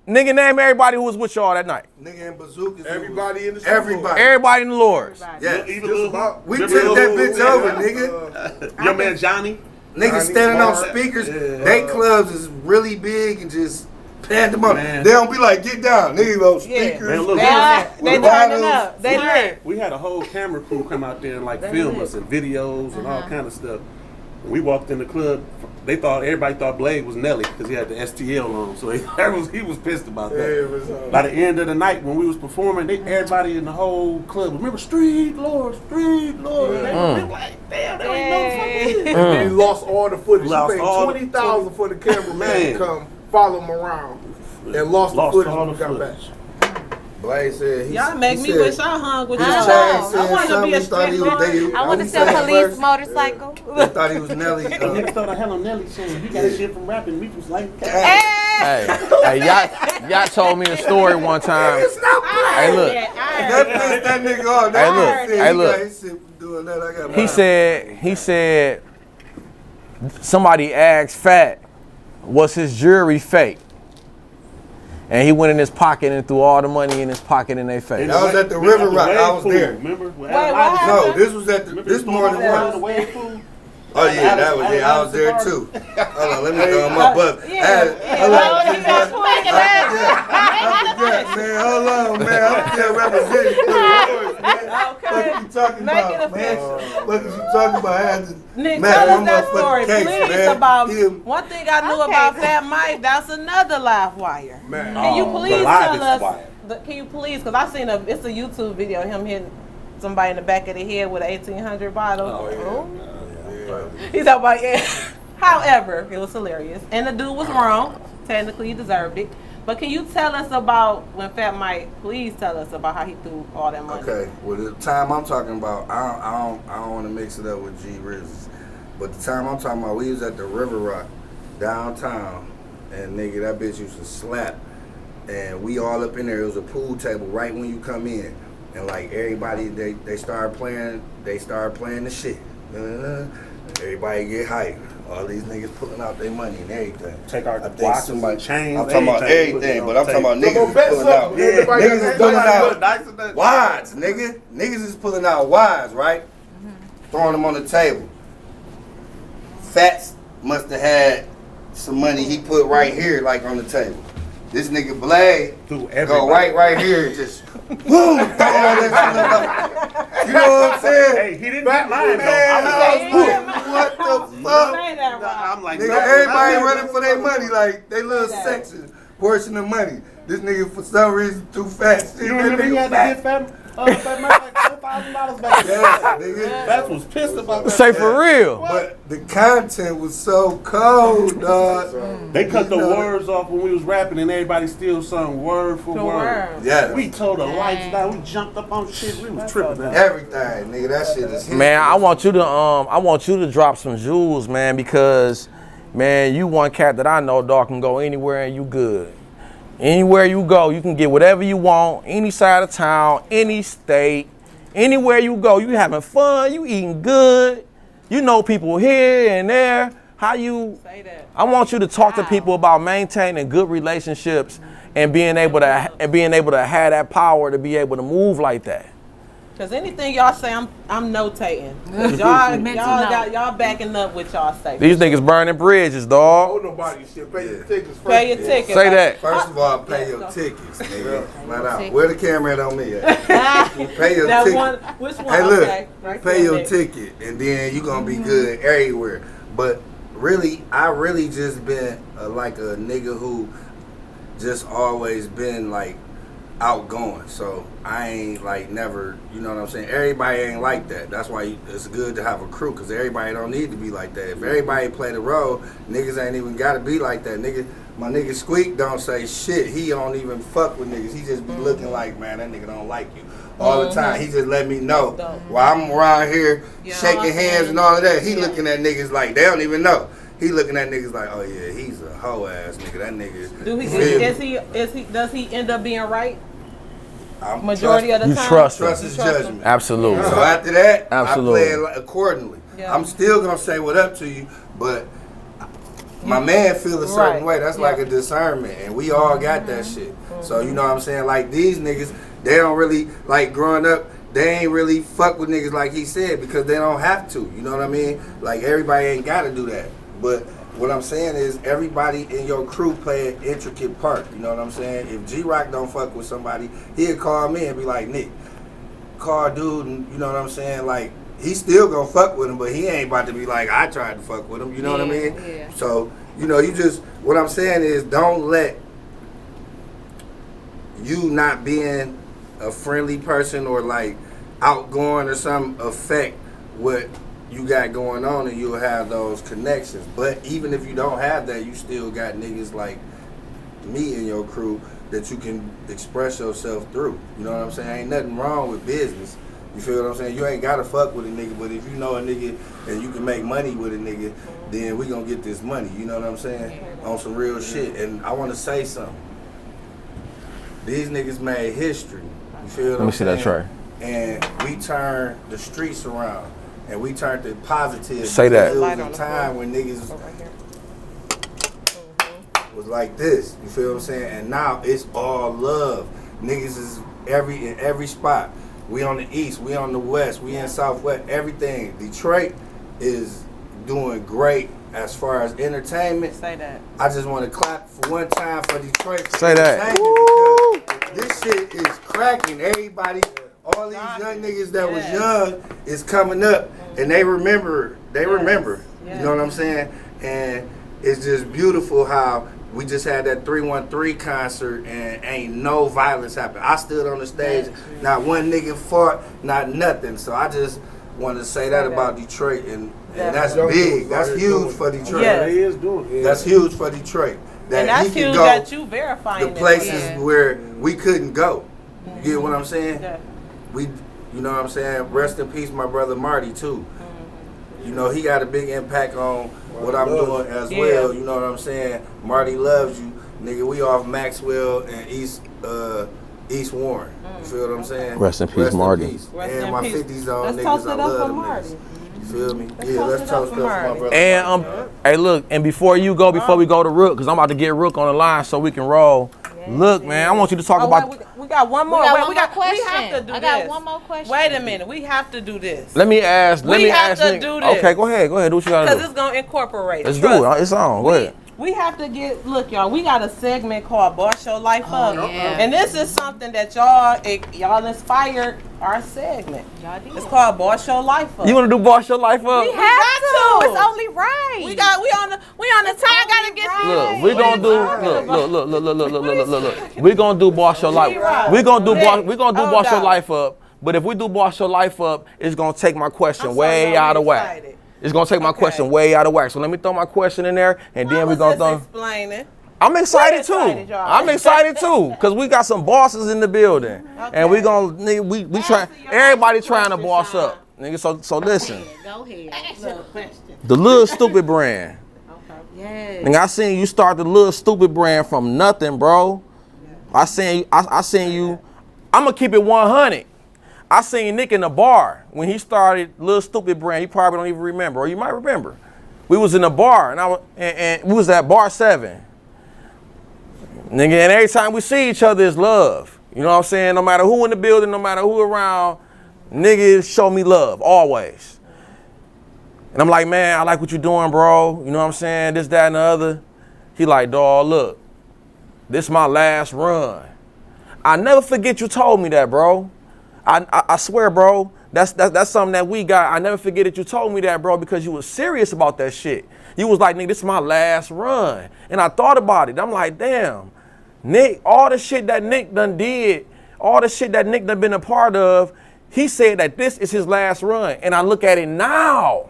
Nigga, name everybody who was with y'all that night. Nigga and Bazookas. Everybody in the Everybody. Everybody in the Lords. Yeah. Even Just little, about. We took remember that little- bitch over, nigga. Your man Johnny. Niggas standing on Bar. speakers. Yeah. They clubs is really big and just pan them up. Man. They don't be like, get down. Niggas on Yeah. speakers. Man, look, They turning up. They lit. we had a whole camera crew come out there and like film us and videos and all kind of stuff. When we walked in the club, everybody thought Blade was Nelly because he had the STL on. So he was pissed about that. Yeah, it was, By the end of the night when we was performing, everybody in the whole club, remember Streetlordz. They were like, damn, they don't even know the fuck it is. And then he lost all the footage. Lost He paid all the $20,000 for the cameraman Man. to come follow him around. and lost the footage when we got back. Blaze said y'all make me wish I hung with y'all. I want to be a Streetlordz. I want to sell police motorcycle. They thought he was Nelly. Niggas thought I had on Nelly song. He got shit from rapping. We was like, Hey, y'all told me a story one time. Hey, look. That nigga on. Hey, look. Doing that, I got He said, somebody asked Fat, was his jewelry fake? And he went in his pocket and threw all the money in his pocket in their face. That was at the River Rock. I was there. Remember? No, this was at this morning. Oh yeah, that was I was there too. Hold on, let me throw my buck. Man, hold on, man. I'm still representing. What you talking about, man? What you talking about? Nick, tell us that story, please. About one thing I knew about Fat Mike. That's another live wire. Man, can you please tell us? Can you please? Because I seen it's a YouTube video of him hitting somebody in the back of the head with an 1800 bottle. Oh yeah. He's talking about However, it was hilarious, and the dude was wrong. Technically, he deserved it. But can you tell us about when Fat Mike? Please tell us about how he threw all that money. Okay. Well, the time I'm talking about, I don't want to mix it up with G Riz, but the time I'm talking about, we was at the River Rock downtown, and nigga, that bitch used to slap, and we all up in there. It was a pool table right when you come in, and like everybody, they started playing the shit. Everybody get hyped. All these niggas pulling out their money and everything. Take our watches and chains. I'm talking about everything, but I'm talking about niggas pulling out. Yeah, niggas is pulling out wides, nigga. Niggas is pulling out wides, right? Throwing them on the table. Fats must have had some money he put right here, like on the table. This nigga Blade go right here and just boom, throw all that shit up. You know what I'm saying? Hey, he didn't get mine though. What the fuck? I'm like, nigga, everybody running for their money, like they little section portion of money. This nigga for some reason too fast. You remember he had to get Fat Mike like $4,000 back? Yeah, nigga. Fats was pissed about that. Say for real. But the content was so cold, dog. They cut the words off when we was rapping, and everybody still sung word for word. Yeah. We told the lights down. We jumped up on shit. We was tripping. Everything, nigga. That shit is history. Man, I want you to drop some jewels, man, because man, you one cat that I know, dog, can go anywhere and you good. Anywhere you go, you can get whatever you want, any side of town, any state, anywhere you go, you having fun, you eating good, you know people here and there. How you say that? I want you to talk to people about maintaining good relationships and being able to have that power to be able to move like that. Cause anything y'all say, I'm notating. Y'all backing up with y'all say. These niggas burning bridges, dog. Oh, nobody shit. Pay your tickets first. Pay your tickets. Say that. First of all, pay your tickets, nigga. Flat out. Where the camera at on me at? Pay your ticket. Which one? Hey, look. Okay. Right, pay your ticket, and then you gonna be good everywhere. But really, I really just been like a nigga who just always been like outgoing. So I ain't like never, you know what I'm saying? Everybody ain't like that. That's why it's good to have a crew, because everybody don't need to be like that. If everybody play the role, niggas ain't even gotta be like that. My nigga Squeak don't say shit. He don't even fuck with niggas. He just be looking like, man, that nigga don't like you all the time. He just let me know. While I'm around here shaking hands and all of that, he looking at niggas like they don't even know. He looking at niggas like, oh yeah, he's a hoe ass nigga. That nigga. Does he end up being right? Majority of the you time. Trust his judgment. Absolutely. So after that, absolutely. I play it accordingly. Yeah. I'm still gonna say what up to you, but my man feel a certain way. That's like a discernment, and we all got that shit. So you know what I'm saying? Like these niggas, they don't really like growing up. They ain't really fuck with niggas like he said because they don't have to. You know what I mean? Like everybody ain't gotta do that. But what I'm saying is everybody in your crew play an intricate part. You know what I'm saying? If G-Rock don't fuck with somebody, he'll call me and be like, Nick, call dude, and you know what I'm saying? Like, he still gonna fuck with him, but he ain't about to be like, I tried to fuck with him. You know what I mean? Yeah. So, you know, what I'm saying is don't let you not being a friendly person or like outgoing or something affect what you got going on, and you'll have those connections. But even if you don't have that, you still got niggas like me and your crew that you can express yourself through. You know what I'm saying? Ain't nothing wrong with business. You feel what I'm saying? You ain't gotta fuck with a nigga, but if you know a nigga and you can make money with a nigga, then we gonna get this money. You know what I'm saying? On some real shit. And I wanna say something. These niggas made history. You feel what I'm saying? Let me see that tray. And we turned the streets around. And we turned it positive. Say that. It was a time when niggas was like this. You feel what I'm saying? And now it's all love. Niggas is in every spot. We on the east, we on the west, we in southwest, everything. Detroit is doing great as far as entertainment. Say that. I just want to clap for one time for Detroit. Say that. Because this shit is cracking. Everybody, all these young niggas that was young is coming up, and they remember. They remember. You know what I'm saying? And it's just beautiful how we just had that 313 concert and ain't no violence happened. I stood on the stage, not one nigga fought, not nothing. So I just want to say that about Detroit, and that's big. That's huge for Detroit. Yeah. He is doing it. That's huge for Detroit. That And that's he can huge go that you verifying the places where we couldn't go. You get what I'm saying? Yeah. We, you know what I'm saying? Rest in peace, my brother Marty too. You know, he got a big impact on what I'm doing as well. You know what I'm saying? Marty loves you, nigga. We off Maxwell and East Warren. You feel what I'm saying? Rest in peace, Marty. And my 50s on Let's niggas, toast I it up love for them Marty. niggas. You feel me? Let's toast up for my brother. And hey, look, and before we go to Rook, because I'm about to get Rook on the line so we can roll. Look, man, I want you to talk about. We got one more. We got We one more question. have to do I got this. one more question. Wait a minute. We have to do this. Let me ask. We have to do this. Okay, go ahead. Do what you gotta Because do. it's going to incorporate. Let's do it. It's on. Go ahead. We have to get, look, y'all, we got a segment called Boss Your Life Up. yeah. And this is something that y'all inspired our segment. Y'all did. It's called Boss Your Life Up. You want to do Boss Your Life Up? We have to. to. It's only right. We on the time. Gotta get these. Look, we gonna do. Look. We gonna do Boss Your Life. We gonna do Boss Your Life Up. But if we do Boss Your Life Up, it's gonna take my question way out of whack. It's gonna take my question way out of whack. So let me throw my question in there, and then we're gonna throw. Explaining. I'm excited too. y'all. I'm excited too, because we got some bosses in the building, and we gonna we try. Everybody trying to boss up, nigga. So listen. Go ahead. The Little Stupid brand. Yes. Nigga, I seen you start the Little Stupid brand from nothing, bro. I seen you. I'm gonna keep it 100. I seen Nick in the bar when he started Little Stupid brand. You probably don't even remember, or you might remember. We was in the bar, and we was at bar 7. Nigga, and every time we see each other, it's love. You know what I'm saying? No matter who in the building, no matter who around, niggas show me love, always. And I'm like, man, I like what you doing, bro. You know what I'm saying? This, that, and the other. He like, dawg, look, this my last run. I never forget you told me that, bro. I swear, bro, that's something that we got. I never forget that you told me that, bro, because you was serious about that shit. You was like, nigga, this is my last run. And I thought about it. I'm like, damn, Nick, all the shit that Nick done did, all the shit that Nick done been a part of, he said that this is his last run. And I look at it now.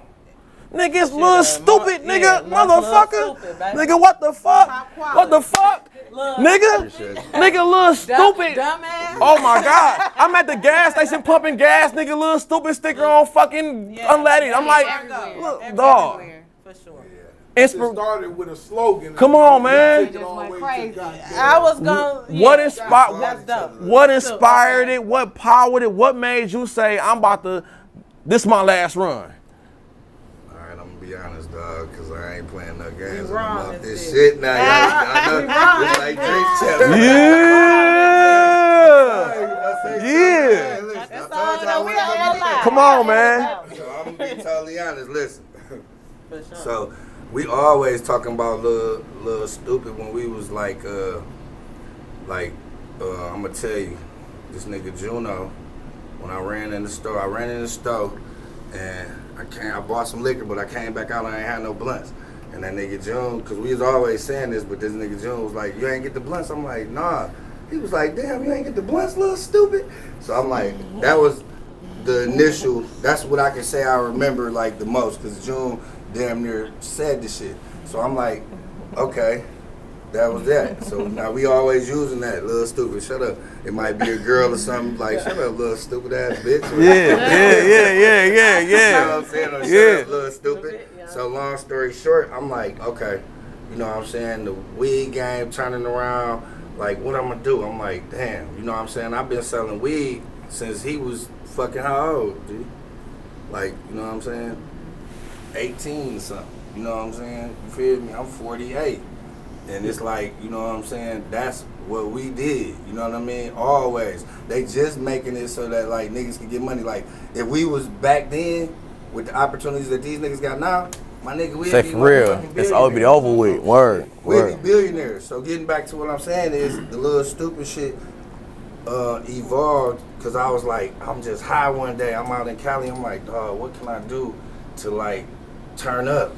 Nigga, it's Little Stupid, nigga, motherfucker. Nigga, what the fuck? What the fuck? Nigga, Little Stupid. Dumbass. Oh my God. I'm at the gas station pumping gas, nigga, Little Stupid sticker on fucking unleaded. I'm like, look, dog. For sure. It started with a slogan. Come on, man. It just went crazy. I was going to. What inspired? That's dope. What inspired it? What powered it? What made you say, I'm about to, this is my last run? Alright, I'm gonna be honest, dog, because I ain't playing no games. You wrong I'm off as this this. shit now. I know it's like Drake telling me. Yeah. Listen, I told y'all what I'm gonna Come on, man. So I'm gonna be totally honest. Listen. So we always talking about little Stupid when we was like I'm gonna tell you, this nigga Juno, when I ran in the store and I bought some liquor, but I came back out and I ain't had no blunts. And that nigga June, cause we was always saying this, but this nigga June was like, you ain't get the blunts? I'm like, nah. He was like, damn, you ain't get the blunts, Little Stupid? So I'm like, that was the initial, that's what I can say I remember like the most, cause June damn near said the shit. So I'm like, okay, that was that. So now we always using that, little stupid. Shut up. It might be a girl or something like, shut up, little stupid ass bitch. Yeah. You know what I'm saying? Or shut up, little stupid. So long story short, I'm like, okay, you know what I'm saying? The weed game turning around. Like, what I'm gonna do? I'm like, damn, you know what I'm saying? I've been selling weed since he was fucking how old, dude? Like, you know what I'm saying? 18 or something. You know what I'm saying? You feel me? I'm 48. And it's like, you know what I'm saying? That's what we did. You know what I mean? Always. They just making it so that, like, niggas can get money. Like, if we was back then with the opportunities that these niggas got now, my nigga, we'd Say be for real. fucking It's all be over with. Word. We'd be billionaires. So getting back to what I'm saying is the little stupid shit evolved because I was like, I'm just high one day. I'm out in Cali. I'm like, dog, what can I do to like turn up?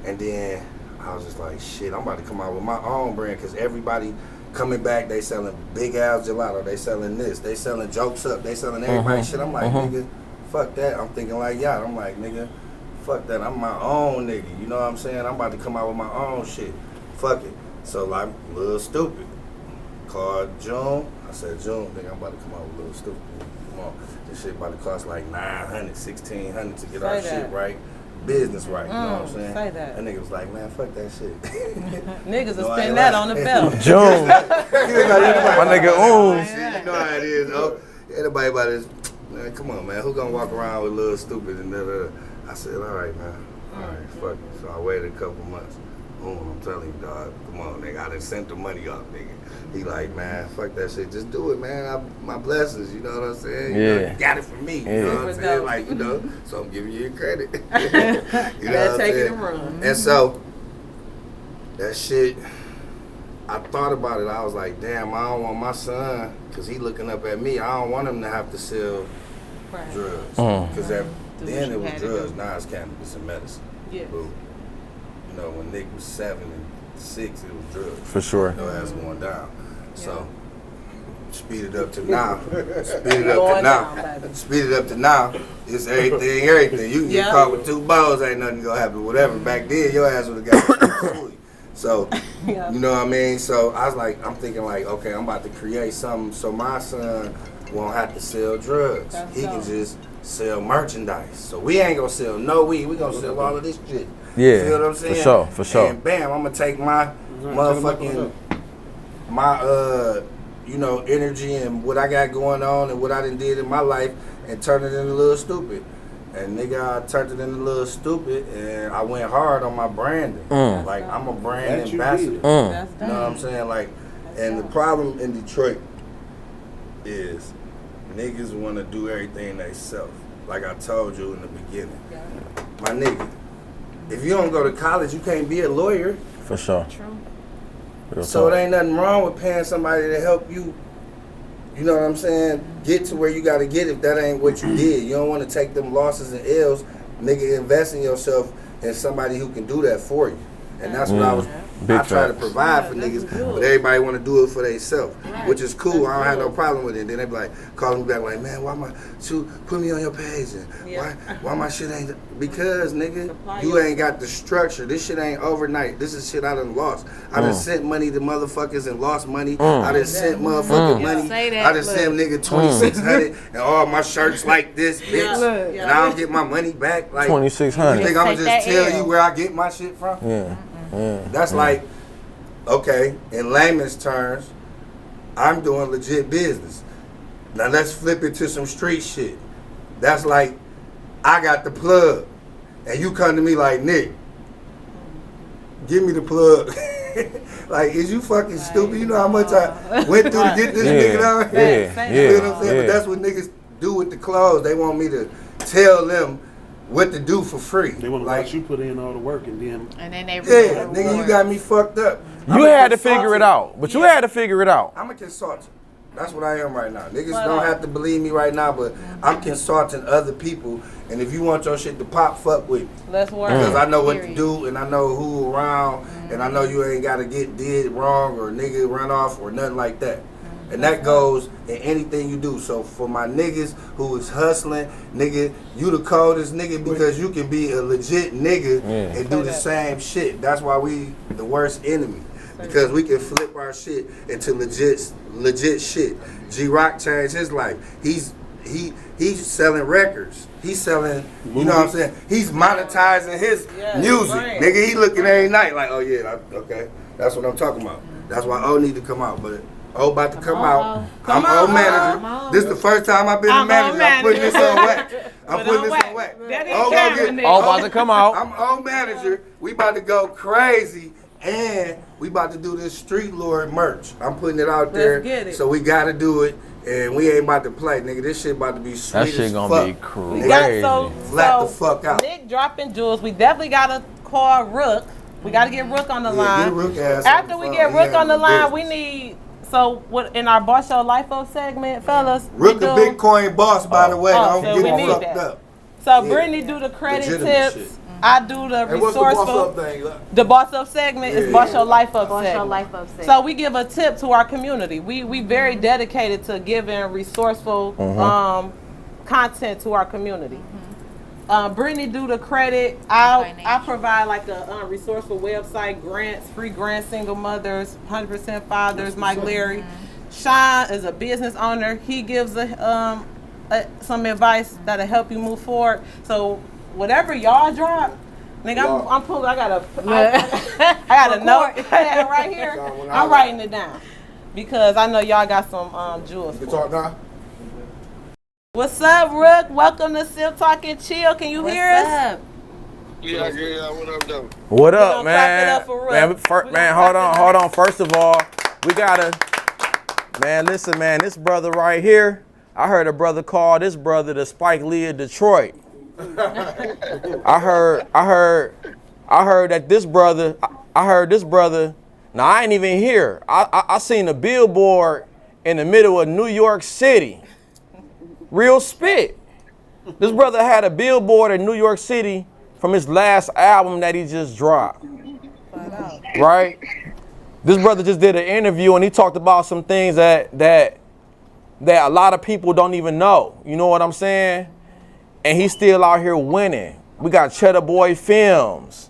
And then I was just like, shit, I'm about to come out with my own brand because everybody coming back, they selling Big Al's Gelato. They selling this. They selling Jokes Up. They selling everybody shit. I'm like, nigga, fuck that. I'm thinking like, yeah. I'm like, nigga, fuck that. I'm my own nigga. You know what I'm saying? I'm about to come out with my own shit. Fuck it. So like, little stupid. Called June. I said, June, nigga, I'm about to come out with little stupid. Come on. This shit about to cost like $900, $1,600 to get our shit right. Business right, you know what I'm saying? Say that. That nigga was like, man, fuck that shit. Niggas will spend that on the belt. June. My nigga, shit, you know how it is. Oh, everybody about this. Man, come on, man. Who gonna walk around with little stupid and da-da-da? I said, all right, man. All right, fuck it. So I waited a couple months. Boom, I'm telling you, dog. Come on, nigga. I done sent the money up, nigga. He like, man, fuck that shit. Just do it, man. My blessings, you know what I'm saying? You know, you got it from me. You know what I'm saying? Like, you know, so I'm giving you your credit. You know what I'm saying? And run. And so, that shit, I thought about it. I was like, damn, I don't want my son, because he looking up at me, I don't want him to have to sell drugs. Because at then it was drugs, now it's cannabis and medicine. Yeah. Boo. You know, when Nick was 7 and 6, it was drugs. For sure. No ass going down. So, speed it up to now. Speed it up to now. Speed it up to now. It's everything. You can get caught with 2 balls, ain't nothing gonna happen. Whatever. Back then, your ass would have got So, you know what I mean? So, I was like, I'm thinking like, okay, I'm about to create something so my son won't have to sell drugs. He can just sell merchandise. So, we ain't gonna sell no weed. We gonna sell all of this shit. Yeah, you feel what I'm saying? For sure. And bam, I'm gonna take my motherfucking, you know, energy and what I got going on and what I done did in my life and turn it into a little stupid. And nigga, I turned it into a little stupid and I went hard on my branding. Like, I'm a brand ambassador. You know what I'm saying? Like, and the problem in Detroit is niggas wanna do everything they self. Like I told you in the beginning. My nigga, if you don't go to college, you can't be a lawyer. For sure. True. So it ain't nothing wrong with paying somebody to help you, you know what I'm saying, get to where you got to get if that ain't what you did. You don't want to take them losses and L's, nigga, invest in yourself in somebody who can do that for you. And that's what I try to provide for niggas, but everybody want to do it for themselves, which is cool. I don't have no problem with it. Then they be like, calling me back like, man, why my shoot, put me on your page and why my shit ain't, because nigga, you ain't got the structure. This shit ain't overnight. This is shit I done lost. I done sent money to motherfuckers and lost money. I done sent motherfucking money. I done sent nigga $2,600 and all my shirts like this, bitch. And I don't get my money back. Like, $2,600. You think I'm gonna just tell you where I get my shit from? That's like, okay, in layman's terms, I'm doing legit business. Now let's flip it to some street shit. That's like, I got the plug, and you come to me like, Nick, give me the plug. Like, is you fucking stupid? You know how much I went through to get this nigga down here? You know what I'm saying? But that's what niggas do with the clothes. They want me to tell them what to do for free. They want to let you put in all the work and then they nigga, you got me fucked up. You had to figure it out, but you had to figure it out. I'm a consultant. That's what I am right now. Niggas don't have to believe me right now, but I'm consulting other people. And if you want your shit to pop, fuck with me. Let's work. Because I know what to do, and I know who around, and I know you ain't got to get did wrong or nigga run off or nothing like that. And that goes in anything you do. So for my niggas who is hustling, nigga, you the coldest nigga because you can be a legit nigga and do the same shit. That's why we the worst enemy. because we can flip our shit into legit shit. G-Rock changed his life. He's selling records. He's selling, you know what I'm saying? He's monetizing his music. Right. Nigga, he looking every night like, oh yeah, okay. That's what I'm talking about. That's why O need to come out, but O about to come out. I'm O manager. This is the first time I've been a manager. I'm putting this on wax. I'm putting this on wax. O about to come out. I'm O manager. We about to go crazy, and we about to do this Streetlordz merch. I'm putting it out there, so we got to do it. And we ain't about to play, nigga. This shit about to be sweet as fuck. That shit gonna be crazy. We got flat the fuck out. Nick dropping jewels. We definitely gotta call Rook. We gotta get Rook on the line. Get Rook ass After we get Rook on the line, we need. So what in our Boss Show Life-O segment, fellas? Rook a Bitcoin boss, by the way. I don't get it fucked up. So Brittany do the credit tips. Shit. I do the resourceful. The Boss Up segment is Boss Show Life-O segment. So we give a tip to our community. We very dedicated to giving resourceful content to our community. Brittany do the credit. I provide like a resourceful website, grants, free grants, single mothers, 100% fathers, Mike Leary. Sean is a business owner. He gives some advice that'll help you move forward. So whatever y'all drop, nigga, I'm pulling. I got a note right here. I'm writing it down because I know y'all got some jewels. You talk now. What's up, Rook? Welcome to SipTalkChill. Can you hear us? Yeah. What up, though? What up, man? Man, hold on. First of all, we gotta, man. Listen, man. This brother right here. I heard a brother call this brother the Spike Lee of Detroit. I heard that this brother. I heard this brother. Now I ain't even here. I seen a billboard in the middle of New York City. Real spit. This brother had a billboard in New York City from his last album that he just dropped. Right? This brother just did an interview and he talked about some things that a lot of people don't even know. You know what I'm saying? And he's still out here winning. We got Cheddar Boy Films.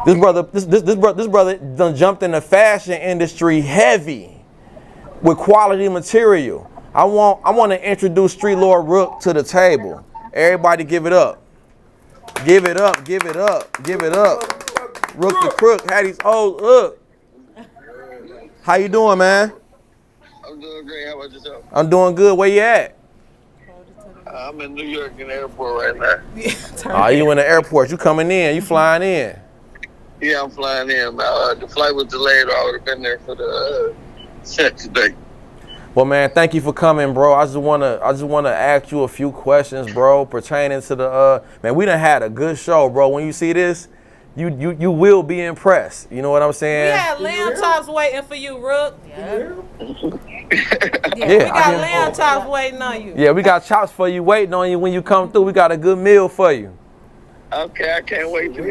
This brother done jumped in the fashion industry heavy with quality material. I want to introduce Streetlordz Rook to the table. Everybody give it up. Give it up. Rook the Crook had his old look. How you doing, man? I'm doing great. How about yourself? I'm doing good. Where you at? I'm in New York in the airport right now. You in the airport. You coming in. You flying in. Yeah, I'm flying in. The flight was delayed or I would have been there for the set today. Well, man, thank you for coming, bro. I just wanna ask you a few questions, bro, pertaining to the man. We done had a good show, bro. When you see this, you will be impressed. You know what I'm saying? We had lamb chops waiting for you, Rook. Yeah. We got lamb chops waiting on you. Yeah, we got chops for you waiting on you when you come through. We got a good meal for you. Okay, I can't wait to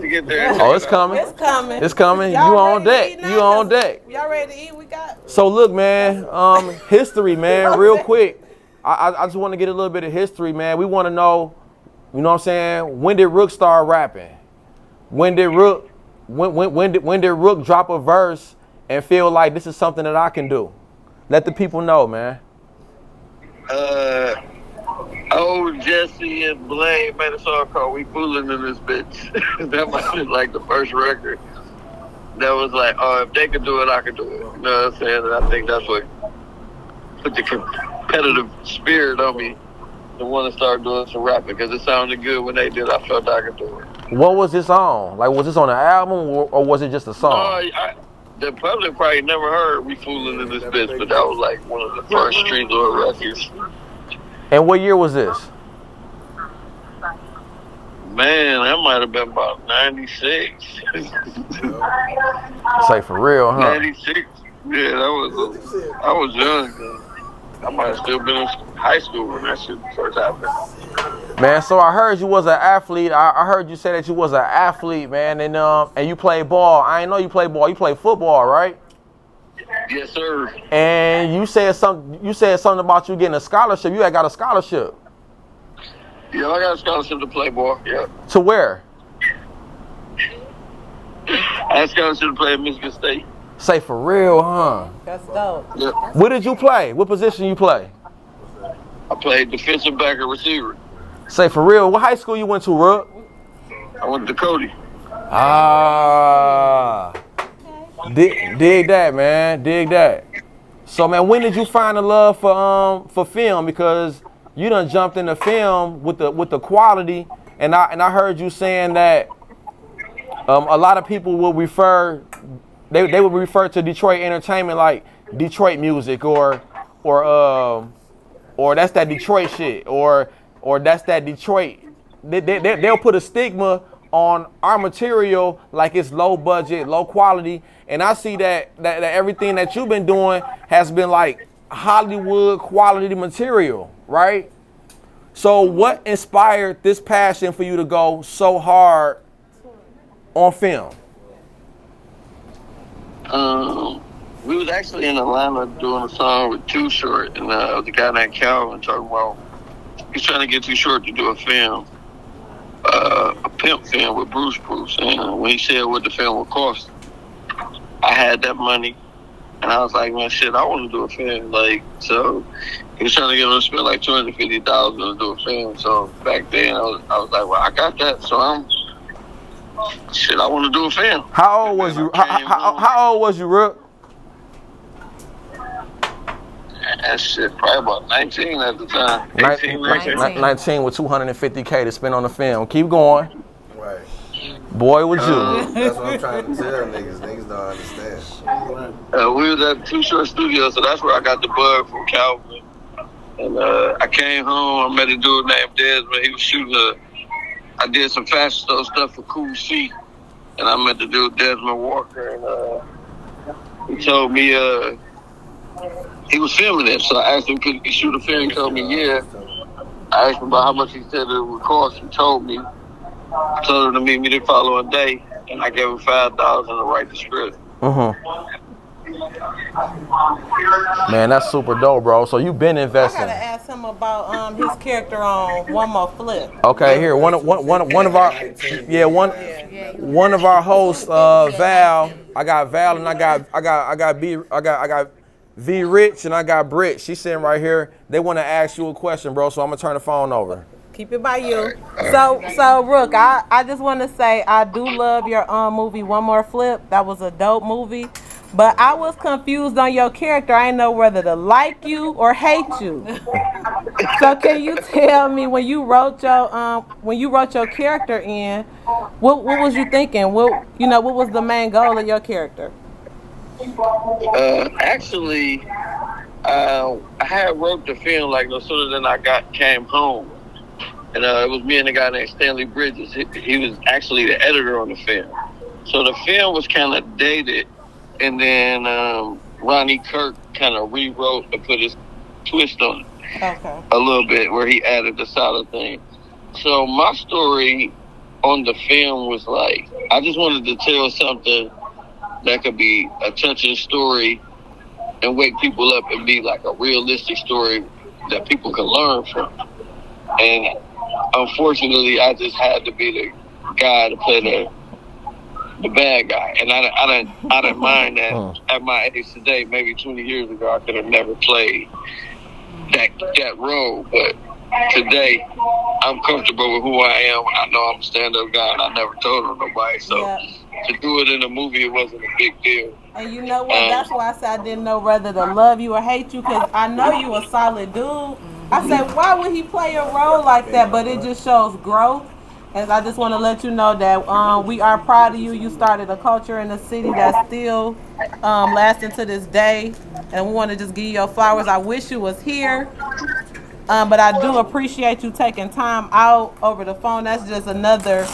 get there. Oh, it's coming. It's coming. You on deck. You on deck. Y'all ready to eat? We got. So look, man, history, man, real quick. I just want to get a little bit of history, man. We want to know, you know what I'm saying? When did Rook start rapping? When did Rook drop a verse and feel like this is something that I can do? Let the people know, man. Jesse and Blaine made a song called "We Foolin' in This Bitch." That might be like the first record. That was like, oh, if they could do it, I could do it. You know what I'm saying? And I think that's what put the competitive spirit on me to want to start doing some rapping because it sounded good when they did. I felt I could do it. What was this on? Like, was this on an album or was it just a song? The public probably never heard "We Foolin' in This Bitch," but that was like one of the first Streetlordz records. And what year was this? Man, that might have been about 96. Say for real, huh? 96. Yeah, I was young. I might have still been in high school when that shit first happened. Man, so I heard you was an athlete. I heard you say that you was an athlete, man, and you played ball. I ain't know you played ball. You played football, right? Yes, sir. And you said something about you getting a scholarship. You had got a scholarship. Yeah, I got a scholarship to play ball. Yeah. To where? I scholarship to play at Michigan State. Say for real, huh? That's dope. Yep. What did you play? What position you play? I played defensive back and receiver. Say for real. What high school you went to, Rook? I went to Cody. Ah. Dig that, man. Dig that. So, man, when did you find the love for film? Because you done jumped into film with the quality, and I heard you saying that a lot of people will refer. They would refer to Detroit entertainment like Detroit music or that's that Detroit shit or that's that Detroit. They'll put a stigma on our material like it's low budget, low quality, and I see that everything that you've been doing has been like Hollywood quality material, right? So what inspired this passion for you to go so hard on film? We was actually in Atlanta doing a song with Too Short, and the guy named Calvin talking about he's trying to get Too Short to do a film, a pimp film with Bruce. And when he said what the film would cost, I had that money, and I was like, man, shit, I want to do a film. Like, so he was trying to get him to spend like $250,000 to do a film. So back then, I was like, well, I got that, so I want to do a film. How old was you? How old was you, Rook? That shit, probably about 19 at the time. 19 with $250K to spend on the film. Keep going. Right. Boy, would you? That's what I'm trying to tell niggas. Niggas don't understand. We was at Too Short Studio, so that's where I got the bug from Calvin. And I came home, I met a dude named Desmond. He was shooting I did some fashion store stuff for Cool C, and I met the dude Desmond Walker, and he told me he was filming it. So I asked him, could he shoot a film? He told me, yeah. I asked him about how much he said it would cost. He told me. I told him to meet me the following day, and I gave him $5,000 to write the script. Man, that's super dope, bro. So you've been investing. I gotta ask him about his character on One More Flip. Okay, here one of our one of our hosts, Val. I got Val and I got V Rich and I got Britt. She's sitting right here. They want to ask you a question, bro. So I'm gonna turn the phone over. Keep it by you. So Rook, I just want to say I do love your movie One More Flip. That was a dope movie. But I was confused on your character. I didn't know whether to like you or hate you. So can you tell me when you wrote your character in, what was you thinking? What was the main goal of your character? Actually, I had wrote the film like no sooner than I came home, and it was me and a guy named Stanley Bridges. He was actually the editor on the film, so the film was kind of dated. And then Ronnie Kirk kind of rewrote and put his twist on it a little bit, where he added the solid thing. So my story on the film was like, I just wanted to tell something that could be a touching story and wake people up and be like a realistic story that people can learn from. And unfortunately, I just had to be the guy to play the bad guy, and I didn't mind that. At my age today, maybe 20 years ago, I could have never played that role. But today, I'm comfortable with who I am. I know I'm a stand-up guy, and I never told on nobody. So to do it in a movie, it wasn't a big deal. And you know what? That's why I said I didn't know whether to love you or hate you, because I know you a solid dude. I said, why would he play a role like that? But it just shows growth. And I just want to let you know that we are proud of you. You started a culture in the city that's still lasting to this day. And we want to just give you your flowers. I wish you was here. But I do appreciate you taking time out over the phone. That's just another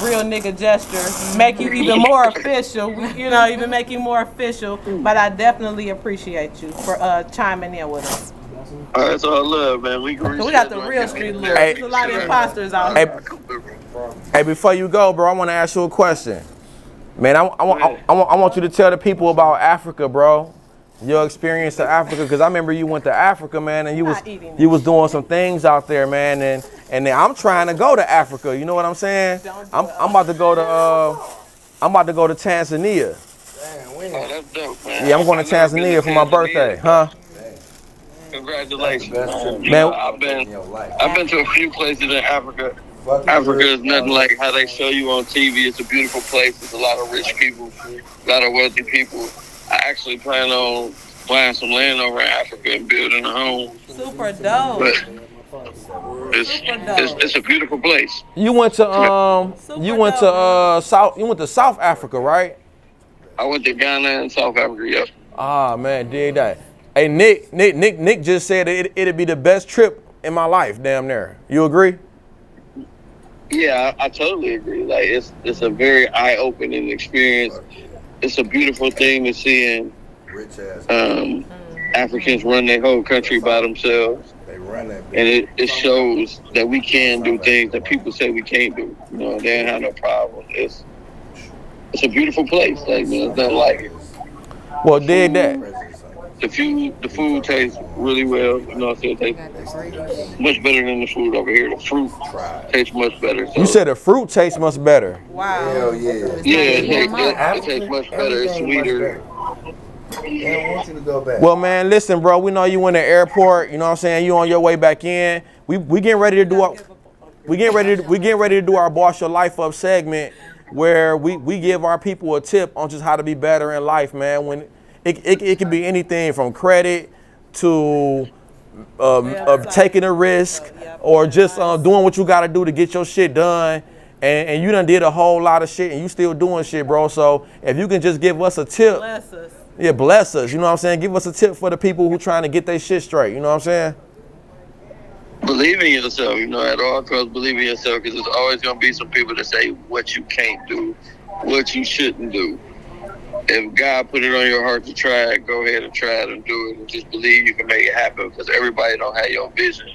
real nigga gesture. Make you even more official. Even make you more official. But I definitely appreciate you for chiming in with us. All right, so I love, man. We got the real Streetlordz. There's a lot of imposters out here. Hey, before you go, bro, I want to ask you a question. Man, I want you to tell the people about Africa, bro. Your experience in Africa, because I remember you went to Africa, man, and you was doing some things out there, man, and then I'm trying to go to Africa. You know what I'm saying? I'm about to go to I'm about to go to Tanzania. Damn, when? Oh, that's dope, man. Yeah, I'm going to Tanzania for my birthday, huh? Congratulations, man. Man, I've been to a few places in Africa. Africa is nothing like how they show you on TV. It's a beautiful place. There's a lot of rich people, a lot of wealthy people. I actually plan on buying some land over in Africa and building a home. Super dope. But it's a beautiful place. you went to South Africa, right? I went to Ghana and South Africa. Yep. Ah man, did that. Hey Nick just said it'd be the best trip in my life, damn near. You agree? Yeah, I totally agree. Like it's a very eye-opening experience. It's a beautiful thing to see Africans run their whole country by themselves. They run that. And it shows that we can do things that people say we can't do. You know, they don't have no problem. It's a beautiful place. Like, there's nothing like it. Well, did that. The food tastes really well. You know, it tastes much better than the food over here. The fruit tastes much better. So. You said the fruit tastes much better. Wow. Hell yeah. Yeah, it tastes much better. It's sweeter. They don't want you to go back. Well, man, listen, bro. We know you in the airport. You know what I'm saying? You on your way back in. We getting ready to do our Boss Your Life Up segment where we give our people a tip on just how to be better in life, man. When it can be anything from credit to taking a risk or just doing what you got to do to get your shit done. And you done did a whole lot of shit and you still doing shit, bro. So if you can just give us a tip. Bless us. Yeah, bless us. You know what I'm saying? Give us a tip for the people who trying to get their shit straight. You know what I'm saying? Believe in yourself. You know, at all costs, believe in yourself because there's always going to be some people that say what you can't do, what you shouldn't do. If God put it on your heart to try it, go ahead and try it and do it and just believe you can make it happen because everybody don't have your vision.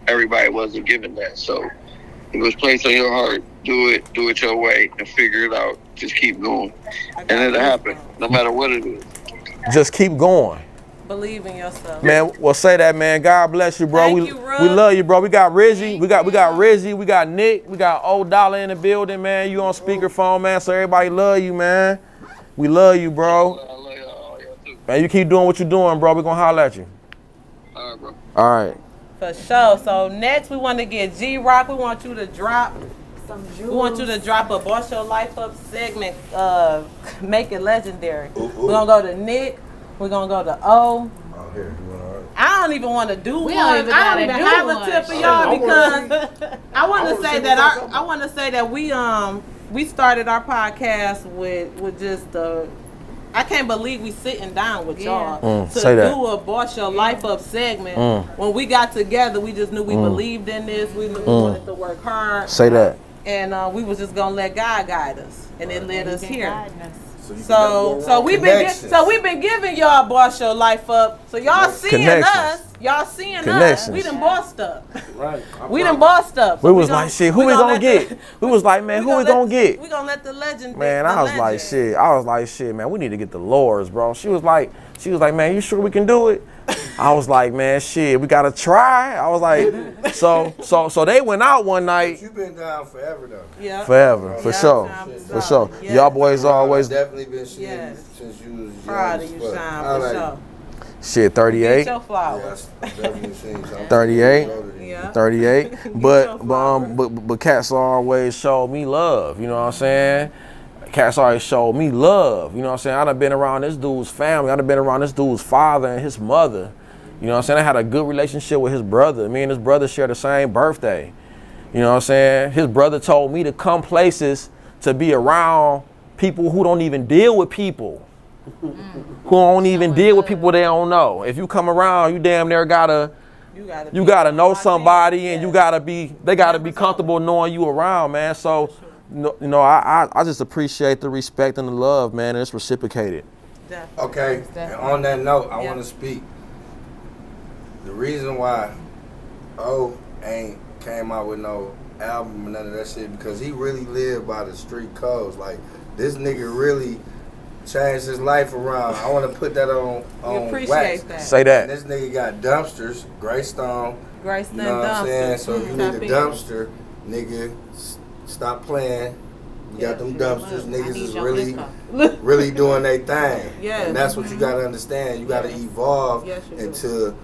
Everybody wasn't given that. So if it was placed on your heart, do it your way and figure it out. Just keep going. And it'll happen, no matter what it is. Just keep going. Believe in yourself. Man, well say that, man. God bless you, bro. Thank we you, Rook. we love you, bro. We got Rizzy. We got Rizzy. We got Nick. We got Old Dollar in the building, man. You on speakerphone, man. So everybody love you, man. We love you, bro. I love y'all too. Man, you keep doing what you're doing, bro. We gonna holler at you. All right, bro. All right. For sure. So next we want to get G-Rock. We want you to drop We want you to drop a Boss Your Life Up segment, make it legendary. We're going to go to Nick. We're going to go to O. I don't even want to do one. I don't even have a tip for y'all because I want to say that we started our podcast with just I can't believe we sitting down with y'all to do a Boss Your Life Up segment. When we got together, we just knew we believed in this. We knew we wanted to work hard. Say that. And we was just gonna let God guide us, and it led us here. So we've been giving y'all Boss Your Life Up. So y'all seeing us. Y'all seeing us. We done bossed up. Right. We done bossed up. So we was like, shit, who we gonna get? We was like, man, who we gonna get? We gonna let the legend. Man, I was like, shit, man, we need to get the Lords, bro. She was like, man, you sure we can do it? I was like, man, shit, we gotta try. I was like, so they went out one night. But you've been down forever though. Yeah. Forever, for sure, for sure. Yeah. Y'all boys always definitely been seeing you since you was young. Proud of you, Shine, for sure. Shit, 38. Get your flowers. Yes, definitely seen you. 38. Yeah. 38. But cats always showed me love. You know what I'm saying? Cats always showed me love. You know what I'm saying? I done been around this dude's family. I done been around this dude's father and his mother. You know what I'm saying? I had a good relationship with his brother. Me and his brother share the same birthday. You know what I'm saying? His brother told me to come places to be around people who don't even deal with people. Who don't even deal with people they don't know. If you come around, you damn near gotta know somebody, and they gotta be comfortable knowing you around, man. So, you know, I just appreciate the respect and the love, man, and it's reciprocated. Definitely. Okay, and on that note, I want to speak. The reason why O ain't came out with no album and none of that shit because he really lived by the street codes. Like, this nigga really changed his life around. I want to put that on appreciate wax. that. Say that. And this nigga got dumpsters, Greystone. Greystone You know what I'm saying? dumpster. So if you need a dumpster, nigga, stop playing. We got them dumpsters. Niggas is really doing their thing. Yes. And that's what you gotta understand. You gotta evolve into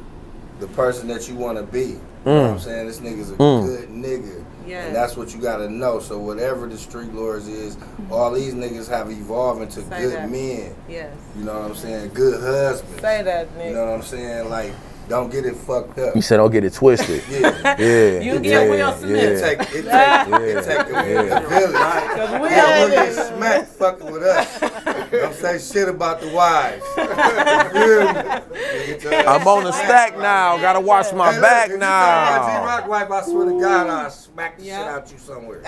the person that you wanna be. You know what I'm saying? This nigga's a good nigga. Yes. And that's what you gotta know. So whatever the Streetlordz is, all these niggas have evolved into good men. Yes. You know what I'm saying? Good husbands. Say that, nigga. You know what I'm saying? Like, don't get it fucked up. You said don't get it twisted. Yeah. You get Will Smith. It take a village. Cause we don't get smacked fucking with us. Don't say shit about the wives. I'm on the stack now. Gotta watch my back now. G-Rock wife, I swear to God, I'll smack the shit out you somewhere.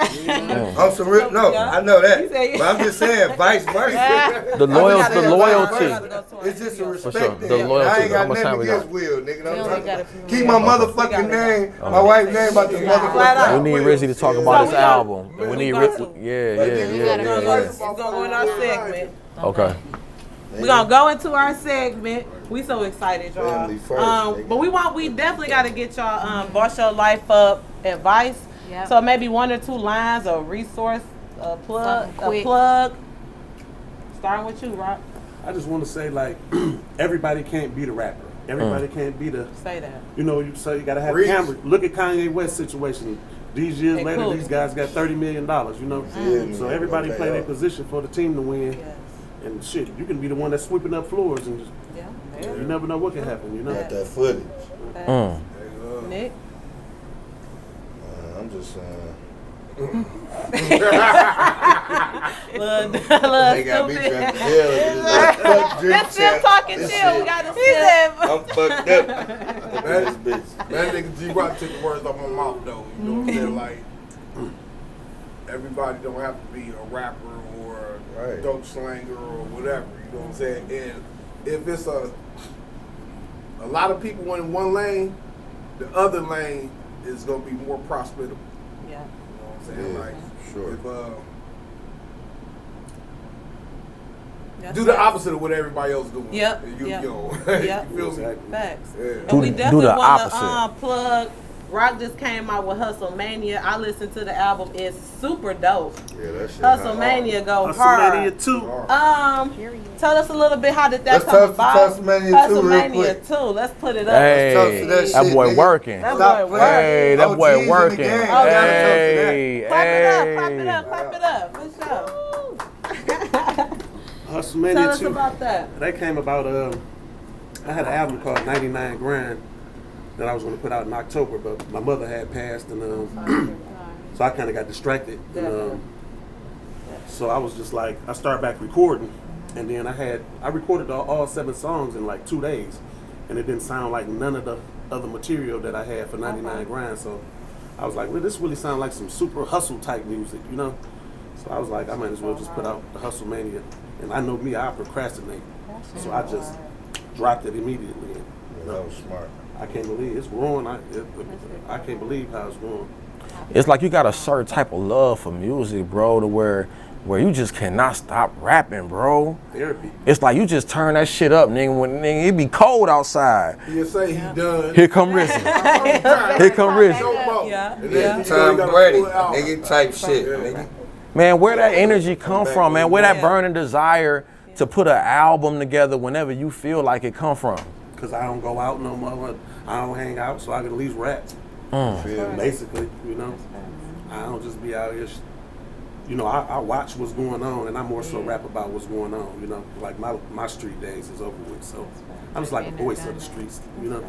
On some real, no, I know that. But I'm just saying, vice versa. The loyalty. It's just a respect sure. thing. The loyalty. I ain't got nothing against Will, nigga. Keep my motherfucking name, my wife's name out the motherfucking. We need Rizzy to talk about this album. We need We're gonna go in our segment. Okay. We're gonna go into our segment. We so excited, y'all. Family first, but we definitely gotta get y'all boss your life up advice. Yep. So maybe 1 or 2 lines or resource, plug. Starting with you, Rock. I just want to say, like, everybody can't be the rapper. Everybody can't be the. Say that. You know, you gotta have cameras. Look at Kanye West's situation. These years later, these guys got $30 million. You know, so everybody play their position for the team to win. Yes. And shit, you can be the one that's sweeping up floors and just. You never know what can happen. You know. Got that footage. Nick. I'm just saying. They got me drunk to hell. That's still talking chill. We gotta sit. I'm fucked up. That nigga G-Rock took the words off my mouth, though. You know what I'm saying? Like, everybody don't have to be a rapper or a dope slanger or whatever. You know what I'm saying? And if it's a lot of people in one lane, the other lane is going to be more prosperous. Yeah. You know what I'm saying? Yeah, like, sure. If, do the opposite of what everybody else doing. Yep. You Yep. You feel me? Facts. Yeah. And we definitely the want to opposite. plug. Rock just came out with Hustle Mania. I listened to the album. It's super dope. Yeah, that shit. Hustle Mania go Hustle hard. Mania 2. Tell us a little bit how did that Let's come toast to about? Hustle Mania 2 Hustle real Mania quick. 2. Let's put it up. Hey, toast to that that shit, boy nigga. working. That Stop boy playing. Hey, that OGs boy in the working. game. Hey, Clap it up, hey. clap it up, clap it up. For sure. Hustle Mania Tell us 2. about that. That came about. I had an album called 99 Grand that I was going to put out in October, but my mother had passed, and so I kind of got distracted. And, so I was just like, I started back recording, and then I recorded all 7 songs in like 2 days, and it didn't sound like none of the other material that I had for 99 Grand. So I was like, well, this really sounds like some super hustle type music, you know? So I was like, I might as well just put out the Hustle Mania. And I know me, I procrastinate. So I just dropped it immediately. Yeah, that was smart. I can't believe it's growing. I can't believe how it's growing. It's like you got a certain type of love for music, bro, to where you just cannot stop rapping, bro. Therapy. It's like you just turn that shit up, nigga, when nigga, it be cold outside. You say he done. Here come Rizzy. Here come Rizzy. Yeah. Tom Brady, nigga type shit, nigga. Man, where that energy come from, man? Where that burning desire to put an album together whenever you feel like it come from? Because I don't go out no more. I don't hang out, so I can at least rap. Basically, you know. I don't just be out here. You know, I watch what's going on, and I more so rap about what's going on, you know. Like my street days is over with, so I'm just like a voice of the streets, you know.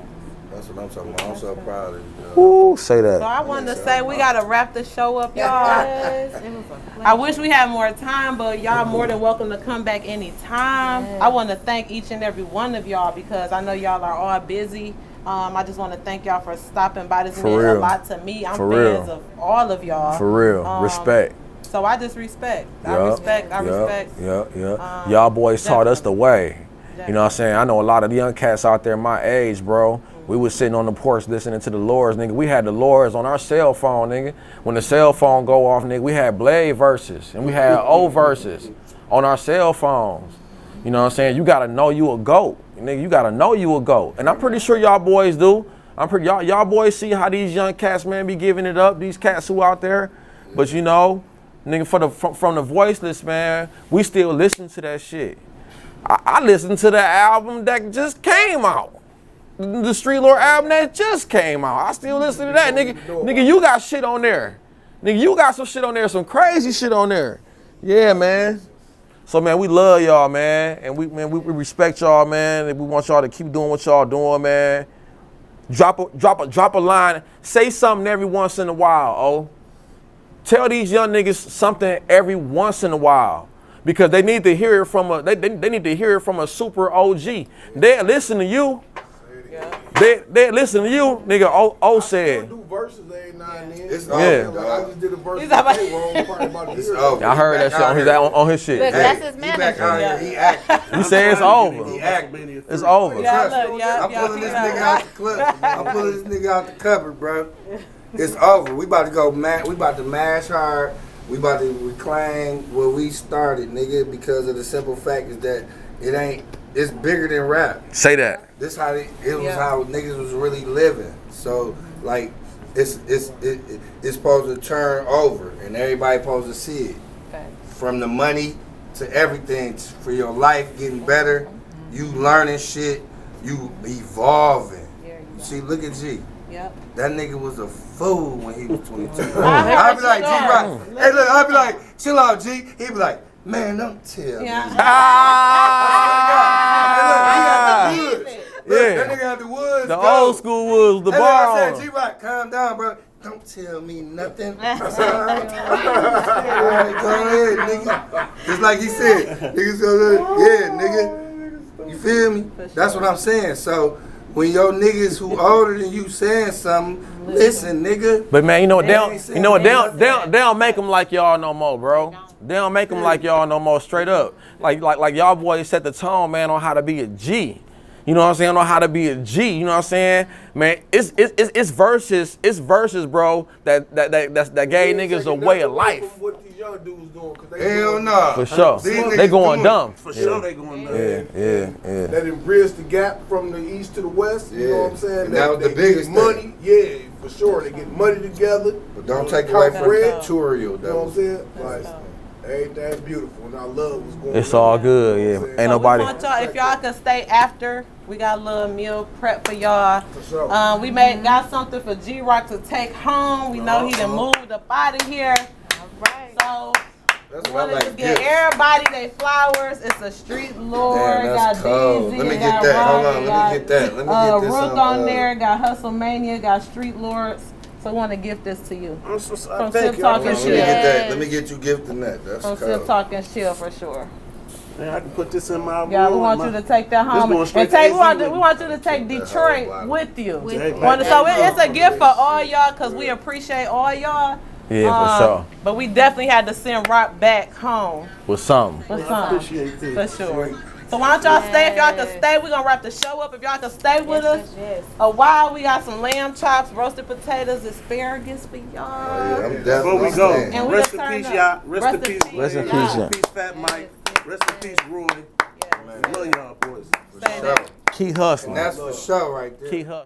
That's what I'm talking about. I'm so proud of you. Ooh, say that. So I wanted to say we gotta wrap the show up, y'all. I wish we had more time, but y'all more than welcome to come back anytime. I want to thank each and every one of y'all because I know y'all are all busy. I just want to thank y'all for stopping by. This means a lot to me. I'm fans of all of y'all. For real. Respect. So I just respect. I respect. Yeah. Y'all boys taught us the way. You know what I'm saying? I know a lot of young cats out there my age, bro. We was sitting on the porch listening to the Lords, nigga. We had the Lords on our cell phone, nigga. When the cell phone go off, nigga, we had Blade verses and we had O verses on our cell phones. You know what I'm saying? You gotta know you a GOAT. Nigga, you gotta know you a GOAT. And I'm pretty sure y'all boys do. y'all boys see how these young cats, man, be giving it up, these cats who out there. But you know, Nigga, from the Voiceless, man, we still listen to that shit. I listened to the album that just came out. The Streetlordz album that just came out. I still listen to that, nigga. Nigga, you got shit on there. Nigga, you got some shit on there, some crazy shit on there. Yeah, man. So, man, we love y'all, man. And we respect y'all, man. And we want y'all to keep doing what y'all doing, man. Drop a line. Say something every once in a while, oh. Tell these young niggas something every once in a while. Because they need to hear it from they need to hear it from a super OG. They listen to you. They listen to you, nigga. O said. I do verses every now and then. It's Yeah. over, I dog. just did a verse. He's about- It's over. I heard that shit on his shit. Look, Hey, that's his he back manager. out here. He acting. You say it's over. He acting. It's over. Yeah, Trust look, me. yeah, I'm yeah, pulling this yeah. nigga out the clip. I'm pulling this nigga out the cupboard, bro. It's over. We about to go we about to mash hard. We about to reclaim where we started, nigga, because of the simple fact is that it's bigger than rap. Say that. This how it was Yeah. how niggas was really living. So like it's supposed to turn over and everybody supposed to see it. Okay. From the money to everything for your life getting better, you learning shit, you evolving. You see, look at G. Yep. That nigga was a fool when he was 22. I I'd be like, G heard Rock. Hey, look, I'd be like, chill out, G. He'd be like, man, don't tell me. Yeah. Ah! Hey, look, he got the woods. Look, Yeah. that nigga got the woods. The go. old school was the Hey, bar look, I on said, him. G Rock, calm down, bro. Don't tell me nothing. I said, all right, go ahead, nigga. Just like he said, niggas go, yeah, nigga. You feel me? That's what I'm saying. So when your niggas who older than you saying something, listen, nigga. But man, you know what? They nothing. don't make them like y'all no more, bro. They don't make them like y'all no more. Straight up, like y'all boys set the tone, man, on how to be a G. You know what I'm saying? On how to be a G. You know what I'm saying? Man, it's verses, bro. That gave niggas a way of life. What these young dudes doing? Hell no. For sure. These niggas They going doing- dumb. For sure they going down. Yeah. That done bridged the gap from the east to the west. You know what I'm saying? And that was the they biggest get money. Yeah, for sure. They get money together. But don't take away from the Bread. tutorial, You know what I'm though. saying? Like, everything's beautiful, and I love what's going on. It's all good. Yeah. So Ain't nobody. We want y'all, if y'all can stay after, we got a little meal prep for y'all. For sure. We got something for G Rock to take home. We know he done moved up out of here. Right. So That's we what I want to like. just get everybody their flowers. It's a Streetlordz. Damn, that's got cold. DZ, Let me got get that. Hold Rock, on, let me got, get that. Let me get this Rook on, on there. Got Hustle Mania. Got Streetlordz. So we want to gift this to you. From Sip Talk and Let me Chill. get that. Let me get you gifting that. That's From Sip cold. Talk and Chill for sure. Man, I can put this in my room. Yeah, we want you to take that home. going And straight take, to we want AZ we want you to take Detroit Wow. with you. Take So it's a gift for all y'all because we appreciate all y'all. Yeah, for sure. But we definitely had to send Rock back home With something. with something. Appreciate this. For sure. So why don't y'all stay? If y'all can stay, we're going to wrap the show up. If y'all can stay with us a while, we got some lamb chops, roasted potatoes, asparagus for y'all. Yeah, I'm Before definitely we go, staying. And we rest just in turned peace, up. y'all. Rest in peace. Rest in Blaze. peace, Rest y'all. in peace, Fat Mike. Rest in peace, Roy. Yeah. Love y'all, boys. Stay there. Keep hustling. And that's for sure right there. Keep hustling.